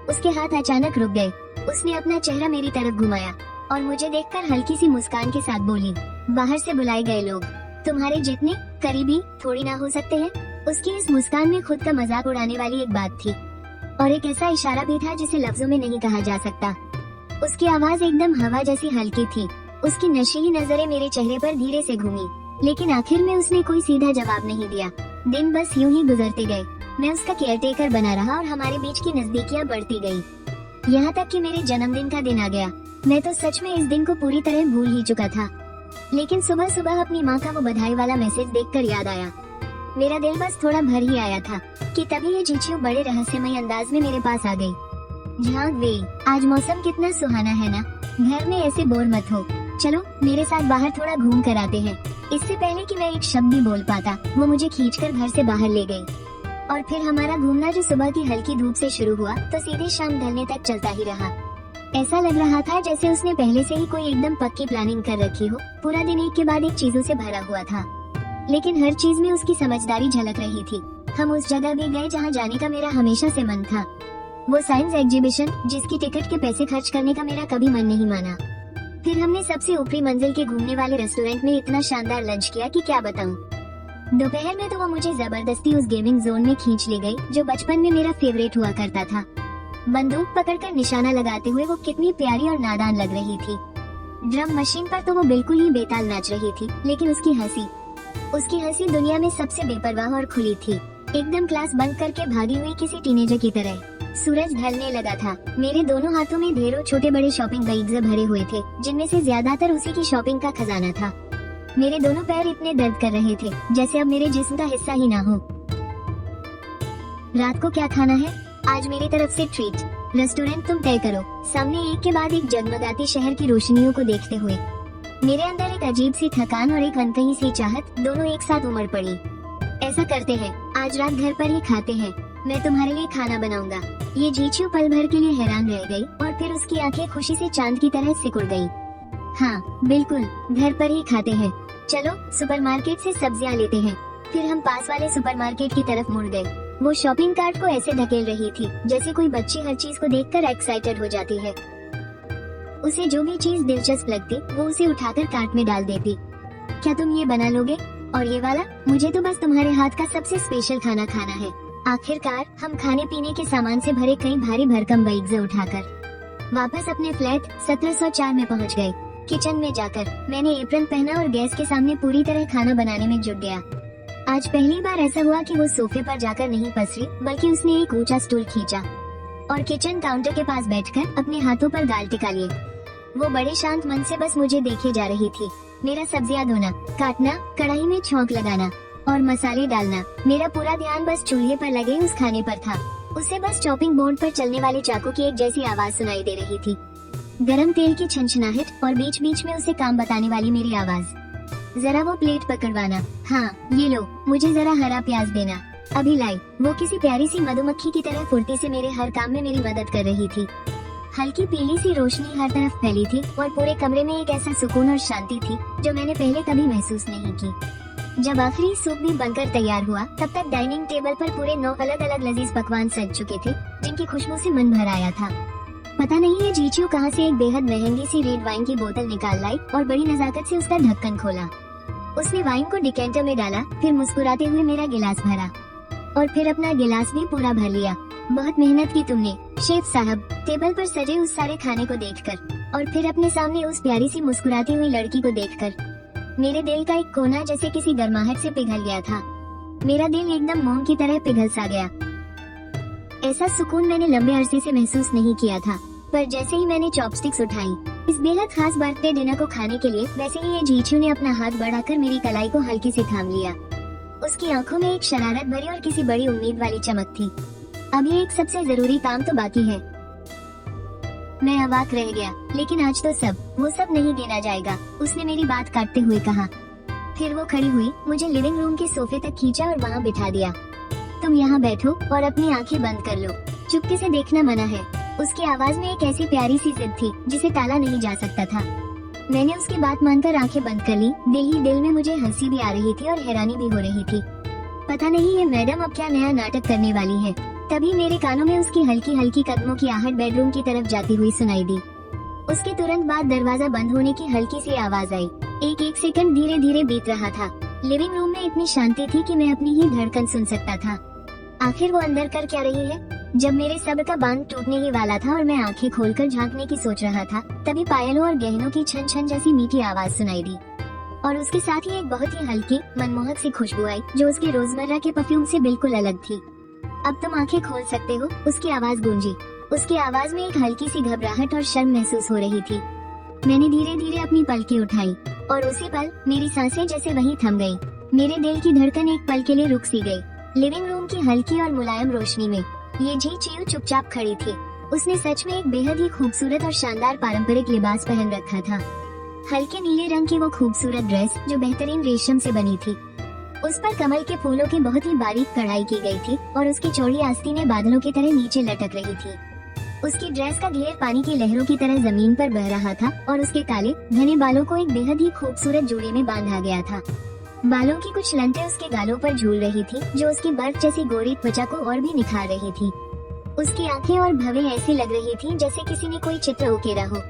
उसके हाथ अचानक रुक गए। उसने अपना चेहरा मेरी तरफ घुमाया और मुझे देखकर हल्की सी मुस्कान के साथ बोली, बाहर से बुलाए गए लोग तुम्हारे जितने करीबी थोड़ी ना हो सकते हैं। उसकी इस मुस्कान में खुद का मजाक उड़ाने वाली एक बात थी, और एक ऐसा इशारा भी था जिसे लफ्जों में नहीं कहा जा सकता। उसकी आवाज एकदम हवा जैसी हल्की थी। उसकी नशीली नजरें मेरे चेहरे पर धीरे से घूमी, लेकिन आखिर में उसने कोई सीधा जवाब नहीं दिया। दिन बस यूं ही गुजरते गए। मैं उसका केयरटेकर बना रहा और हमारे बीच की नजदीकियां बढ़ती गई। यहाँ तक कि मेरे जन्मदिन का दिन आ गया। मैं तो सच में इस दिन को पूरी तरह भूल ही चुका था, लेकिन सुबह सुबह अपनी माँ का वो बधाई वाला मैसेज देखकर याद आया। मेरा दिल बस थोड़ा भर ही आया था कि तभी ये झिझियू बड़े रहस्यमय अंदाज में मेरे पास आ गई। झांक वे, आज मौसम कितना सुहाना है ना, घर में ऐसे बोर मत हो, चलो मेरे साथ बाहर थोड़ा घूम कर आते हैं। इससे पहले कि मैं एक शब्द भी बोल पाता, वो मुझे खींचकर घर से बाहर ले गई। और फिर हमारा घूमना जो सुबह की हल्की धूप से शुरू हुआ तो सीधे शाम ढलने तक चलता ही रहा। ऐसा लग रहा था जैसे उसने पहले से ही कोई एकदम पक्की प्लानिंग कर रखी हो। पूरा दिन एक के बाद एक चीजों से भरा हुआ था, लेकिन हर चीज में उसकी समझदारी झलक रही थी। हम उस जगह भी गए जहाँ जाने का मेरा हमेशा से मन था, वो साइंस एग्जीबिशन जिसकी टिकट के पैसे खर्च करने का मेरा कभी मन नहीं माना। फिर हमने सबसे ऊपरी मंजिल के घूमने वाले रेस्टोरेंट में इतना शानदार लंच किया कि क्या बताऊं। दोपहर में तो वो मुझे जबरदस्ती उस गेमिंग जोन में खींच ले गई जो बचपन में मेरा फेवरेट हुआ करता था। बंदूक पकड़कर निशाना लगाते हुए वो कितनी प्यारी और नादान लग रही थी। ड्रम मशीन पर तो वो बिल्कुल ही बेताल नाच रही थी, लेकिन उसकी हंसी दुनिया में सबसे बेपरवाह और खुली थी, एकदम क्लास बंद करके भागी हुई किसी टीनेजर की तरह। सूरज ढलने लगा था। मेरे दोनों हाथों में ढेरों छोटे बड़े शॉपिंग बैग्स भरे हुए थे, जिनमें से ज्यादातर उसी की शॉपिंग का खजाना था। मेरे दोनों पैर इतने दर्द कर रहे थे जैसे अब मेरे जिस्म का हिस्सा ही ना हो। रात को क्या खाना है? आज मेरी तरफ से ट्रीट। रेस्टोरेंट तुम तय करो। सामने एक के बाद एक जगमगाती शहर की रोशनियों को देखते हुए मेरे अंदर एक अजीब सी थकान और एक अनकही सी चाहत दोनों एक साथ उमड़ पड़ी। ऐसा करते हैं, आज रात घर पर ही खाते हैं, मैं तुम्हारे लिए खाना बनाऊंगा। ये झिझियू पल भर के लिए हैरान रह गई और फिर उसकी आंखें खुशी से चांद की तरह सिकुड़ गई। हाँ बिल्कुल, घर पर ही खाते हैं। चलो सुपरमार्केट से सब्जियां लेते हैं। फिर हम पास वाले सुपरमार्केट की तरफ मुड़ गए। वो शॉपिंग कार्ट को ऐसे धकेल रही थी जैसे कोई बच्ची हर चीज को देखकर एक्साइटेड हो जाती है। उसे जो भी चीज दिलचस्प लगती वो उसे उठाकर कार्ट में डाल देती। क्या तुम ये बना लोगे? और ये वाला? मुझे तो बस तुम्हारे हाथ का सबसे स्पेशल खाना खाना है। आखिरकार हम खाने पीने के सामान से भरे कई भारी भरकम बैग्स उठाकर वापस अपने फ्लैट 1704 में पहुंच गए। किचन में जाकर मैंने एप्रन पहना और गैस के सामने पूरी तरह खाना बनाने में जुट गया। आज पहली बार ऐसा हुआ कि वो सोफे पर जाकर नहीं पसरी, बल्कि उसने एक ऊंचा स्टूल खींचा और किचन काउंटर के पास बैठकर अपने हाथों पर गाल टिका लिए। वो बड़े शांत मन से बस मुझे देखे जा रही थी। मेरा सब्जियां धोना, काटना, कढ़ाई में छौंक लगाना और मसाले डालना, मेरा पूरा ध्यान बस चूल्हे पर लगे उस खाने पर था। उसे बस चॉपिंग बोर्ड पर चलने वाले चाकू की एक जैसी आवाज सुनाई दे रही थी, गरम तेल की छनछनाहट और बीच बीच में उसे काम बताने वाली मेरी आवाज। जरा वो प्लेट पकड़वाना, हाँ ये लो, मुझे जरा हरा प्याज देना, अभी लाई। वो किसी प्यारी सी मधुमक्खी की तरह फुर्ती से मेरे हर काम में मेरी मदद कर रही थी। हल्की पीली सी रोशनी हर तरफ फैली थी और पूरे कमरे में एक ऐसा सुकून और शांति थी जो मैंने पहले कभी महसूस नहीं की। जब आखिरी सूप भी बनकर तैयार हुआ, तब तक डाइनिंग टेबल पर पूरे 9 अलग अलग लजीज पकवान सज चुके थे, जिनकी खुशबू से मन भर आया था। पता नहीं है जीचू कहाँ से एक बेहद महंगी सी रेड वाइन की बोतल निकाल लाई और बड़ी नजाकत से उसका ढक्कन खोला। उसने वाइन को डिकेंटर में डाला, फिर मुस्कुराते हुए मेरा गिलास भरा और फिर अपना गिलास भी पूरा भर लिया। बहुत मेहनत की तुमने, शेफ साहब। टेबल पर सजे उस सारे खाने को देखकर और फिर अपने सामने उस प्यारी सी मुस्कुराती हुई लड़की को देखकर मेरे दिल का एक कोना जैसे किसी गर्माहट से पिघल गया था। मेरा दिल एकदम मोम की तरह पिघल सा गया। ऐसा सुकून मैंने लंबे अरसे से महसूस नहीं किया था। पर जैसे ही मैंने चॉपस्टिक्स उठाई इस बेहद खास बर्थडे डिनर को खाने के लिए, वैसे ही ये जीचू ने अपना हाथ बढ़ाकर मेरी कलाई को हल्के से थाम लिया। उसकी आंखों में एक शरारत भरी और किसी बड़ी उम्मीद वाली चमक थी। अब ये एक सबसे जरूरी काम तो बाकी है। मैं अवाक रह गया, लेकिन आज तो वो सब नहीं गिना जाएगा, उसने मेरी बात काटते हुए कहा। फिर वो खड़ी हुई, मुझे लिविंग रूम के सोफे तक खींचा और वहाँ बिठा दिया। तुम यहाँ बैठो और अपनी आंखें बंद कर लो, चुपके से देखना मना है। उसकी आवाज में एक ऐसी प्यारी सी जिद थी जिसे टाला नहीं जा सकता था। मैंने उसकी बात मानकर आंखें बंद कर ली। दिल ही दिल में मुझे हंसी भी आ रही थी और हैरानी भी हो रही थी। पता नहीं ये मैडम अब क्या नया नाटक करने वाली है। तभी मेरे कानों में उसकी हल्की हल्की कदमों की आहट बेडरूम की तरफ जाती हुई सुनाई दी। उसके तुरंत बाद दरवाजा बंद होने की हल्की सी आवाज आई। एक सेकंड धीरे धीरे बीत रहा था। लिविंग रूम में इतनी शांति थी कि मैं अपनी ही धड़कन सुन सकता था। आखिर वो अंदर कर क्या रही है? जब मेरे सब्र का बांध टूटने ही वाला था और मैं आंखें खोलकर झांकने की सोच रहा था, तभी पायलों और गहनों की छन छन जैसी मीठी आवाज सुनाई दी और उसके साथ ही एक बहुत ही हल्की मनमोहक सी खुशबू आई जो उसके रोजमर्रा के परफ्यूम से बिल्कुल अलग थी। अब तुम आंखें खोल सकते हो, उसकी आवाज गूंजी। उसकी आवाज में एक हल्की सी घबराहट और शर्म महसूस हो रही थी। मैंने धीरे धीरे अपनी पलकें उठाई और उसी पल मेरी सांसें जैसे वहीं थम गयी। मेरे दिल की धड़कन एक पल के लिए रुक सी गई। लिविंग रूम की हल्की और मुलायम रोशनी में ये जीचू चुपचाप खड़ी थी। उसने सच में एक बेहद ही खूबसूरत और शानदार पारंपरिक लिबास पहन रखा था। हल्के नीले रंग की वो खूबसूरत ड्रेस जो बेहतरीन रेशम से बनी थी, उस पर कमल के फूलों की बहुत ही बारीक कढ़ाई की गई थी और उसकी चौड़ी आस्तीनें बादलों की तरह नीचे लटक रही थी। उसकी ड्रेस का घेर पानी की लहरों की तरह जमीन पर बह रहा था और उसके काले घने बालों को एक बेहद ही खूबसूरत जोड़े में बांधा गया था। बालों की कुछ लंटें उसके गालों पर झूल रही थी जो उसकी बर्फ जैसी गोरी त्वचा को और भी निखार रही थी। उसकी आंखें और भवें ऐसी लग रही थी जैसे किसी ने कोई चित्र उकेरा हो।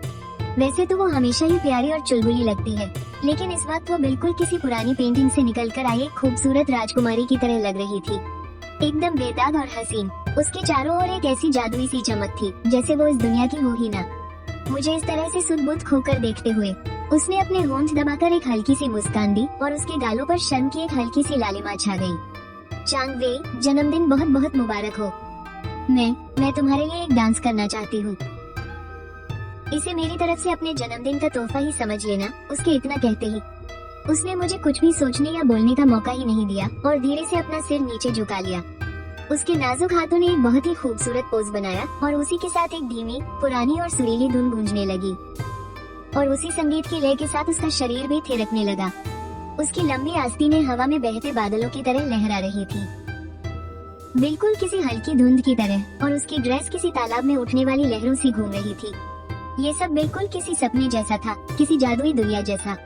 वैसे तो वो हमेशा ही प्यारी और चुलबुली लगती है, लेकिन इस वक्त वो बिल्कुल किसी पुरानी पेंटिंग से निकलकर आई एक खूबसूरत राजकुमारी की तरह लग रही थी, एकदम बेदाग और हसीन। उसके चारों ओर एक ऐसी जादुई सी चमक थी जैसे वो इस दुनिया की हो ही ना। मुझे इस तरह से सुध-बुध खोकर देखते हुए उसने अपने होंठ दबाकर एक हल्की सी मुस्कान दी और उसके गालों पर शर्म की एक हल्की सी लालिमा छा गई। चांगवे, जन्मदिन बहुत बहुत मुबारक हो। मैं तुम्हारे लिए एक डांस करना चाहती हूँ। इसे मेरी तरफ से अपने जन्मदिन का तोहफा ही समझ लेना। उसके इतना कहते ही उसने मुझे कुछ भी सोचने या बोलने का मौका ही नहीं दिया और धीरे से अपना सिर नीचे झुका लिया। उसके नाजुक हाथों ने एक बहुत ही खूबसूरत पोज बनाया और उसी के साथ एक धीमी, पुरानी और सुरीली धुन गूंजने लगी और उसी संगीत की लय के साथ उसका शरीर भी थिरकने लगा। उसकी लंबी आस्तीनें हवा में बहते बादलों की तरह लहरा रही थी, बिल्कुल किसी हल्की धुंध की तरह, और उसकी ड्रेस किसी तालाब में उठने वाली लहरों सी घूम रही थी। ये सब बिल्कुल किसी सपने जैसा था, किसी जादुई दुनिया जैसा।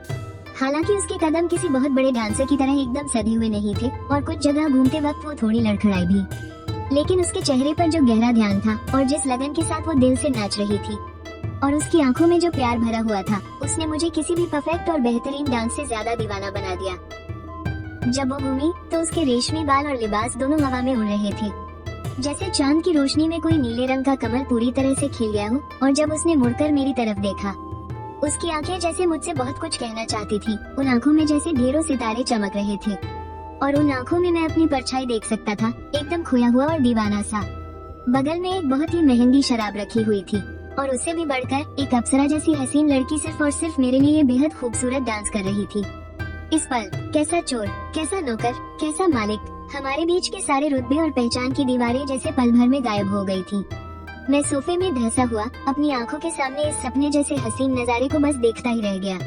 हालांकि उसके कदम किसी बहुत बड़े डांसर की तरह एकदम सधे हुए नहीं थे और कुछ जगह घूमते वक्त वो थोड़ी लड़खड़ाई भी, लेकिन उसके चेहरे पर जो गहरा ध्यान था और जिस लगन के साथ वो दिल से नाच रही थी और उसकी आंखों में जो प्यार भरा हुआ था, उसने मुझे किसी भी परफेक्ट और बेहतरीन डांस से ज्यादा दीवाना बना दिया। जब वो घूमी तो उसके रेशमी बाल और लिबास दोनों हवा में उड़ रहे थे, जैसे चांद की रोशनी में कोई नीले रंग का कमल पूरी तरह से खिल गया हो। और जब उसने मुड़कर मेरी तरफ देखा, उसकी आंखें जैसे मुझसे बहुत कुछ कहना चाहती थी। उन आंखों में जैसे ढेरों सितारे चमक रहे थे और उन आंखों में मैं अपनी परछाई देख सकता था, एकदम खोया हुआ और दीवाना सा। बगल में एक बहुत ही महंगी शराब रखी हुई थी और उससे भी बढ़कर एक अप्सरा जैसी हसीन लड़की सिर्फ और सिर्फ मेरे लिए बेहद खूबसूरत डांस कर रही थी। इस पल कैसा चोर, कैसा नौकर, कैसा मालिक, हमारे बीच के सारे रुतबे और पहचान की दीवारें जैसे पल भर में गायब हो गई थी। मैं सोफे में धंसा हुआ अपनी आंखों के सामने इस सपने जैसे हसीन नजारे को बस देखता ही रह गया।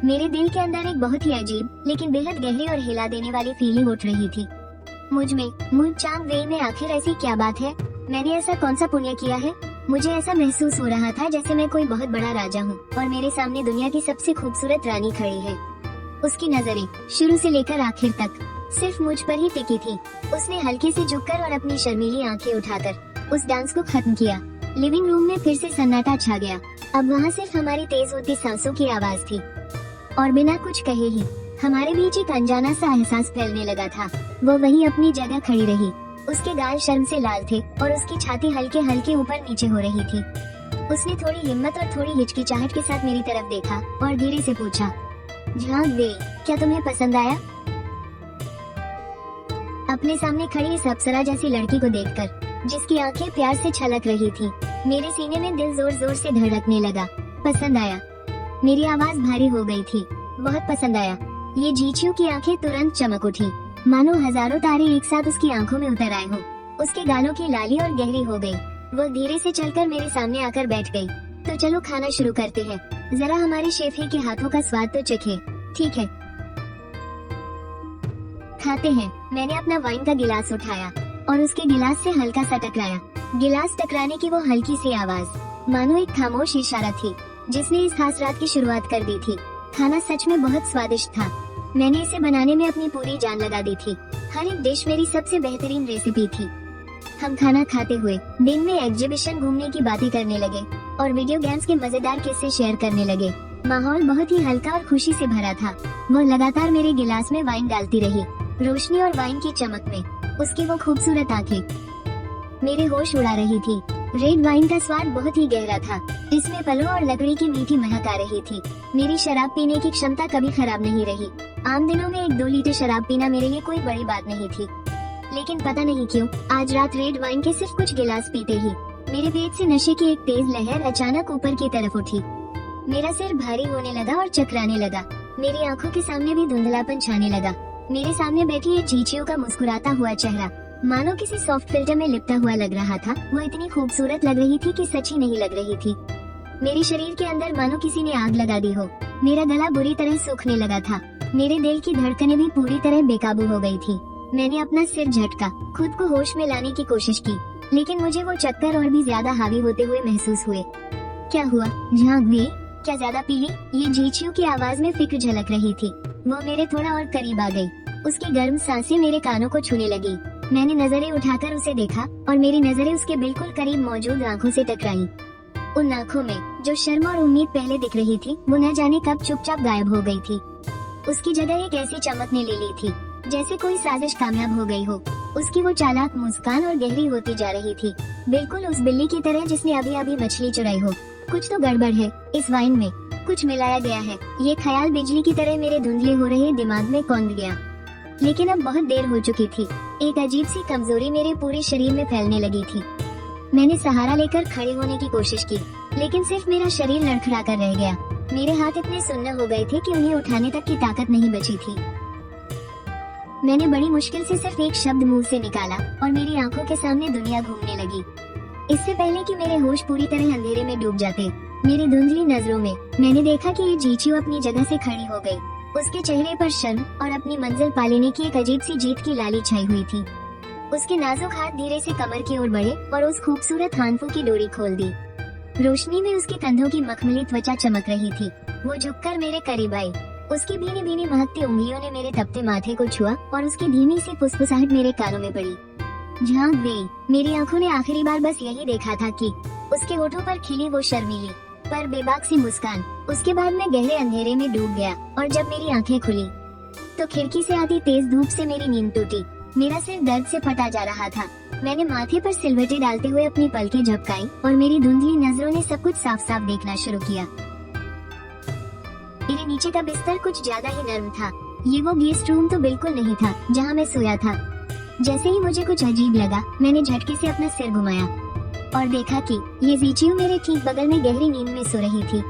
मेरे दिल के अंदर एक बहुत ही अजीब लेकिन बेहद गहरी और हिला देने वाली फीलिंग उठ रही थी। मुझ चांग वेई में आखिर ऐसी क्या बात है? मैंने ऐसा कौन सा पुण्य किया है? मुझे ऐसा महसूस हो रहा था जैसे मैं कोई बहुत बड़ा राजा हूँ और मेरे सामने दुनिया की सबसे खूबसूरत रानी खड़ी है। उसकी नजरें शुरू से लेकर आखिर तक सिर्फ मुझ पर ही टिकी थी। उसने हल्के से झुककर और अपनी शर्मीली आंखें उठाकर उस डांस को खत्म किया। लिविंग रूम में फिर से सन्नाटा छा गया। अब वहाँ सिर्फ हमारी तेज होती सांसों की आवाज थी और बिना कुछ कहे ही हमारे बीच एक अनजाना सा एहसास फैलने लगा था। वो वहीं अपनी जगह खड़ी रही। उसके गाल शर्म से लाल थे और उसकी छाती हल्के हल्के ऊपर नीचे हो रही थी। उसने थोड़ी हिम्मत और थोड़ी हिचकिचाहट के साथ मेरी तरफ देखा और धीरे से पूछा, झांक वेई, क्या तुम्हें पसंद आया? अपने सामने खड़ी इस अप्सरा जैसी लड़की को देखकर जिसकी आंखें प्यार से छलक रही थी, मेरे सीने में दिल जोर जोर से धड़कने लगा। पसंद आया? मेरी आवाज भारी हो गई थी। बहुत पसंद आया। ये जीचियो की आंखें तुरंत चमक उठी, मानो हजारों तारे एक साथ उसकी आंखों में उतर आए हों। उसके गालों की लाली और गहरी हो गई। वो धीरे से चलकर मेरे सामने आकर बैठ गई। तो चलो खाना शुरू करते हैं। जरा हमारे शेफी के हाथों का स्वाद तो चखे। ठीक है, खाते हैं। मैंने अपना वाइन का गिलास उठाया और उसके गिलास से हल्का सा टकराया। गिलास टकराने की वो हल्की सी आवाज मानो एक खामोश इशारा थी जिसने इस खास रात की शुरुआत कर दी थी। खाना सच में बहुत स्वादिष्ट था। मैंने इसे बनाने में अपनी पूरी जान लगा दी थी। हर एक डिश मेरी सबसे बेहतरीन रेसिपी थी। हम खाना खाते हुए दिन में एग्जीबिशन घूमने की बातें करने लगे और वीडियो गेम्स के मजेदार किस्से शेयर करने लगे। माहौल बहुत ही हल्का और खुशी से भरा था। वो लगातार मेरे गिलास में वाइन डालती रही। रोशनी और वाइन की चमक में उसकी वो खूबसूरत आंखें मेरे होश उड़ा रही थी। रेड वाइन का स्वाद बहुत ही गहरा था। इसमें फलों और लकड़ी की मीठी महक आ रही थी। मेरी शराब पीने की क्षमता कभी खराब नहीं रही। आम दिनों में 1-2 लीटर शराब पीना मेरे लिए कोई बड़ी बात नहीं थी, लेकिन पता नहीं क्यों आज रात रेड वाइन के सिर्फ कुछ गिलास पीते ही मेरे पेट से नशे की एक तेज लहर अचानक ऊपर की तरफ उठी। मेरा सिर भारी होने लगा और चकराने लगा। मेरी आंखों के सामने भी धुंधलापन छाने लगा। मेरे सामने बैठी एक जीचियो का मुस्कुराता हुआ चेहरा मानो किसी सॉफ्ट फिल्टर में लिपटा हुआ लग रहा था। वो इतनी खूबसूरत लग रही थी कि सच ही नहीं लग रही थी। मेरे शरीर के अंदर मानो किसी ने आग लगा दी हो। मेरा गला बुरी तरह सूखने लगा था। मेरे दिल की धड़कनें भी पूरी तरह बेकाबू हो गई थी। मैंने अपना सिर झटका, खुद को होश में लाने की कोशिश की, लेकिन मुझे वो चक्कर और भी ज्यादा हावी होते हुए महसूस हुए। क्या हुआ झांक वेई, क्या ज्यादा पी ली? ये जीचियो की आवाज में फिक्र झलक रही थी। वो मेरे थोड़ा और करीब आ गई। उसकी गर्म सांसें मेरे कानों को छूने लगी। मैंने नजरें उठाकर उसे देखा और मेरी नजरें उसके बिल्कुल करीब मौजूद आंखों से टकराई। उन आंखों में जो शर्म और उम्मीद पहले दिख रही थी, वो न जाने कब चुपचाप गायब हो गई थी। उसकी जगह एक ऐसी चमक ने ले ली थी जैसे कोई साजिश कामयाब हो गई हो। उसकी वो चालाक मुस्कान और गहरी होती जा रही थी, बिल्कुल उस बिल्ली की तरह जिसने अभी अभी मछली चुराई हो। कुछ तो गड़बड़ है, इस वाइन में कुछ मिलाया गया है। ये ख्याल बिजली की तरह मेरे धुंधले हो रहे दिमाग में कौंध गया। लेकिन अब बहुत देर हो चुकी थी। एक अजीब सी कमजोरी मेरे पूरे शरीर में फैलने लगी थी। मैंने सहारा लेकर खड़े होने की कोशिश की, लेकिन सिर्फ मेरा शरीर लड़खड़ा कर रह गया। मेरे हाथ इतने सुन्न हो गए थे कि उन्हें उठाने तक की ताकत नहीं बची थी। मैंने बड़ी मुश्किल से सिर्फ एक शब्द मुंह से निकाला और मेरी आंखों के सामने दुनिया घूमने लगी। इससे पहले कि मेरे होश पूरी तरह अंधेरे में डूब जाते, मेरी धुंधली नजरों में मैंने देखा कि ये जीचियो अपनी जगह से खड़ी हो गई। उसके चेहरे पर शर्म और अपनी मंजिल पा लेने की एक अजीब सी जीत की लाली छाई हुई थी। उसके नाजुक हाथ धीरे से कमर की ओर बढ़े और उस खूबसूरत हाथों की डोरी खोल दी। रोशनी में उसके कंधों की मखमली त्वचा चमक रही थी। वो झुककर मेरे करीब आई। उसकी भीनी भीनी महकती उंगलियों ने मेरे तपते माथे को छुआ और उसकी धीमी सी फुसफुसाहट मेरे कानों में पड़ी। झांक वेई, मेरी आंखों ने आखिरी बार बस यही देखा था कि उसके होठों पर खिली वो शर्मीली पर बेबाक सी मुस्कान। उसके बाद मैं गहरे अंधेरे में डूब गया और जब मेरी आंखें खुली तो खिड़की से आती तेज धूप से मेरी नींद टूटी। मेरा सिर दर्द से फटा जा रहा था। मैंने माथे पर सिलवटे डालते हुए अपनी पलकें झपकाई और मेरी धुंधली नजरों ने सब कुछ साफ साफ देखना शुरू किया। मेरे नीचे का बिस्तर कुछ ज्यादा ही नर्म था। ये वो गेस्ट रूम तो बिल्कुल नहीं था जहाँ मैं सोया था। जैसे ही मुझे कुछ अजीब लगा, मैंने झटके से अपना सिर घुमाया और देखा कि ये जीचियो मेरे ठीक बगल में गहरी नींद में सो रही थी।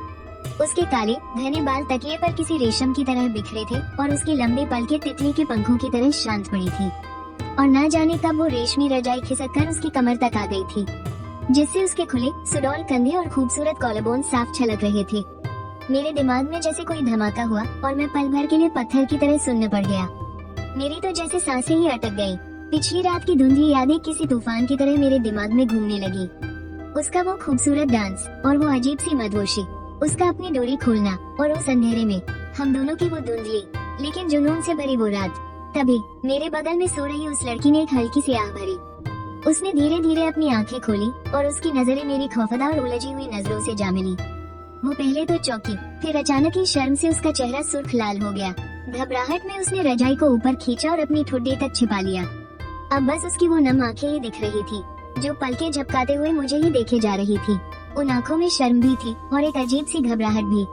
उसके काले घने बाल तकिए पर किसी रेशम की तरह बिखरे थे और उसकी लंबी पलकें तितली के पंखों की तरह शांत पड़ी थी। और ना जाने कब वो रेशमी रजाई खिसक कर उसकी कमर तक आ गई थी, जिससे उसके खुले सुडौल कंधे और खूबसूरत कॉलरबोन साफ छलक रहे थे। मेरे दिमाग में जैसे कोई धमाका हुआ और मैं पल भर के लिए पत्थर की तरह सुन्न पड़ गया। मेरी तो जैसे सांसें ही अटक गईं। पिछली रात की धुंधली यादें किसी तूफान की तरह मेरे दिमाग में घूमने लगी। उसका वो खूबसूरत डांस और वो अजीब सी मदहोशी, उसका अपनी डोरी खोलना और उस अंधेरे में हम दोनों की वो धुंधली लेकिन जुनून से भरी वो रात। तभी मेरे बगल में सो रही उस लड़की ने एक हल्की सी आह भरी। उसने धीरे धीरे अपनी आंखें खोली और उसकी नजरें मेरी खौफदार और उलझी हुई नजरों से जा मिली। वो पहले तो चौंकी, फिर अचानक ही शर्म से उसका चेहरा सुर्ख लाल हो गया। घबराहट में उसने रजाई को ऊपर खींचा और अपनी ठुड्डी तक छिपा लिया। अब बस उसकी वो नम आंखें ही दिख रही थी, जो पलके झपकाते हुए मुझे ही देखे जा रही थी। उन आंखों में शर्म भी थी और एक अजीब सी घबराहट भी,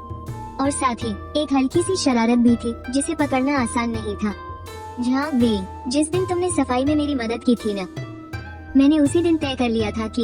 और साथ ही एक हल्की सी शरारत भी थी जिसे पकड़ना आसान नहीं था। झांक गई, जिस दिन तुमने सफाई में मेरी मदद की थी ना, मैंने उसी दिन तय कर लिया था कि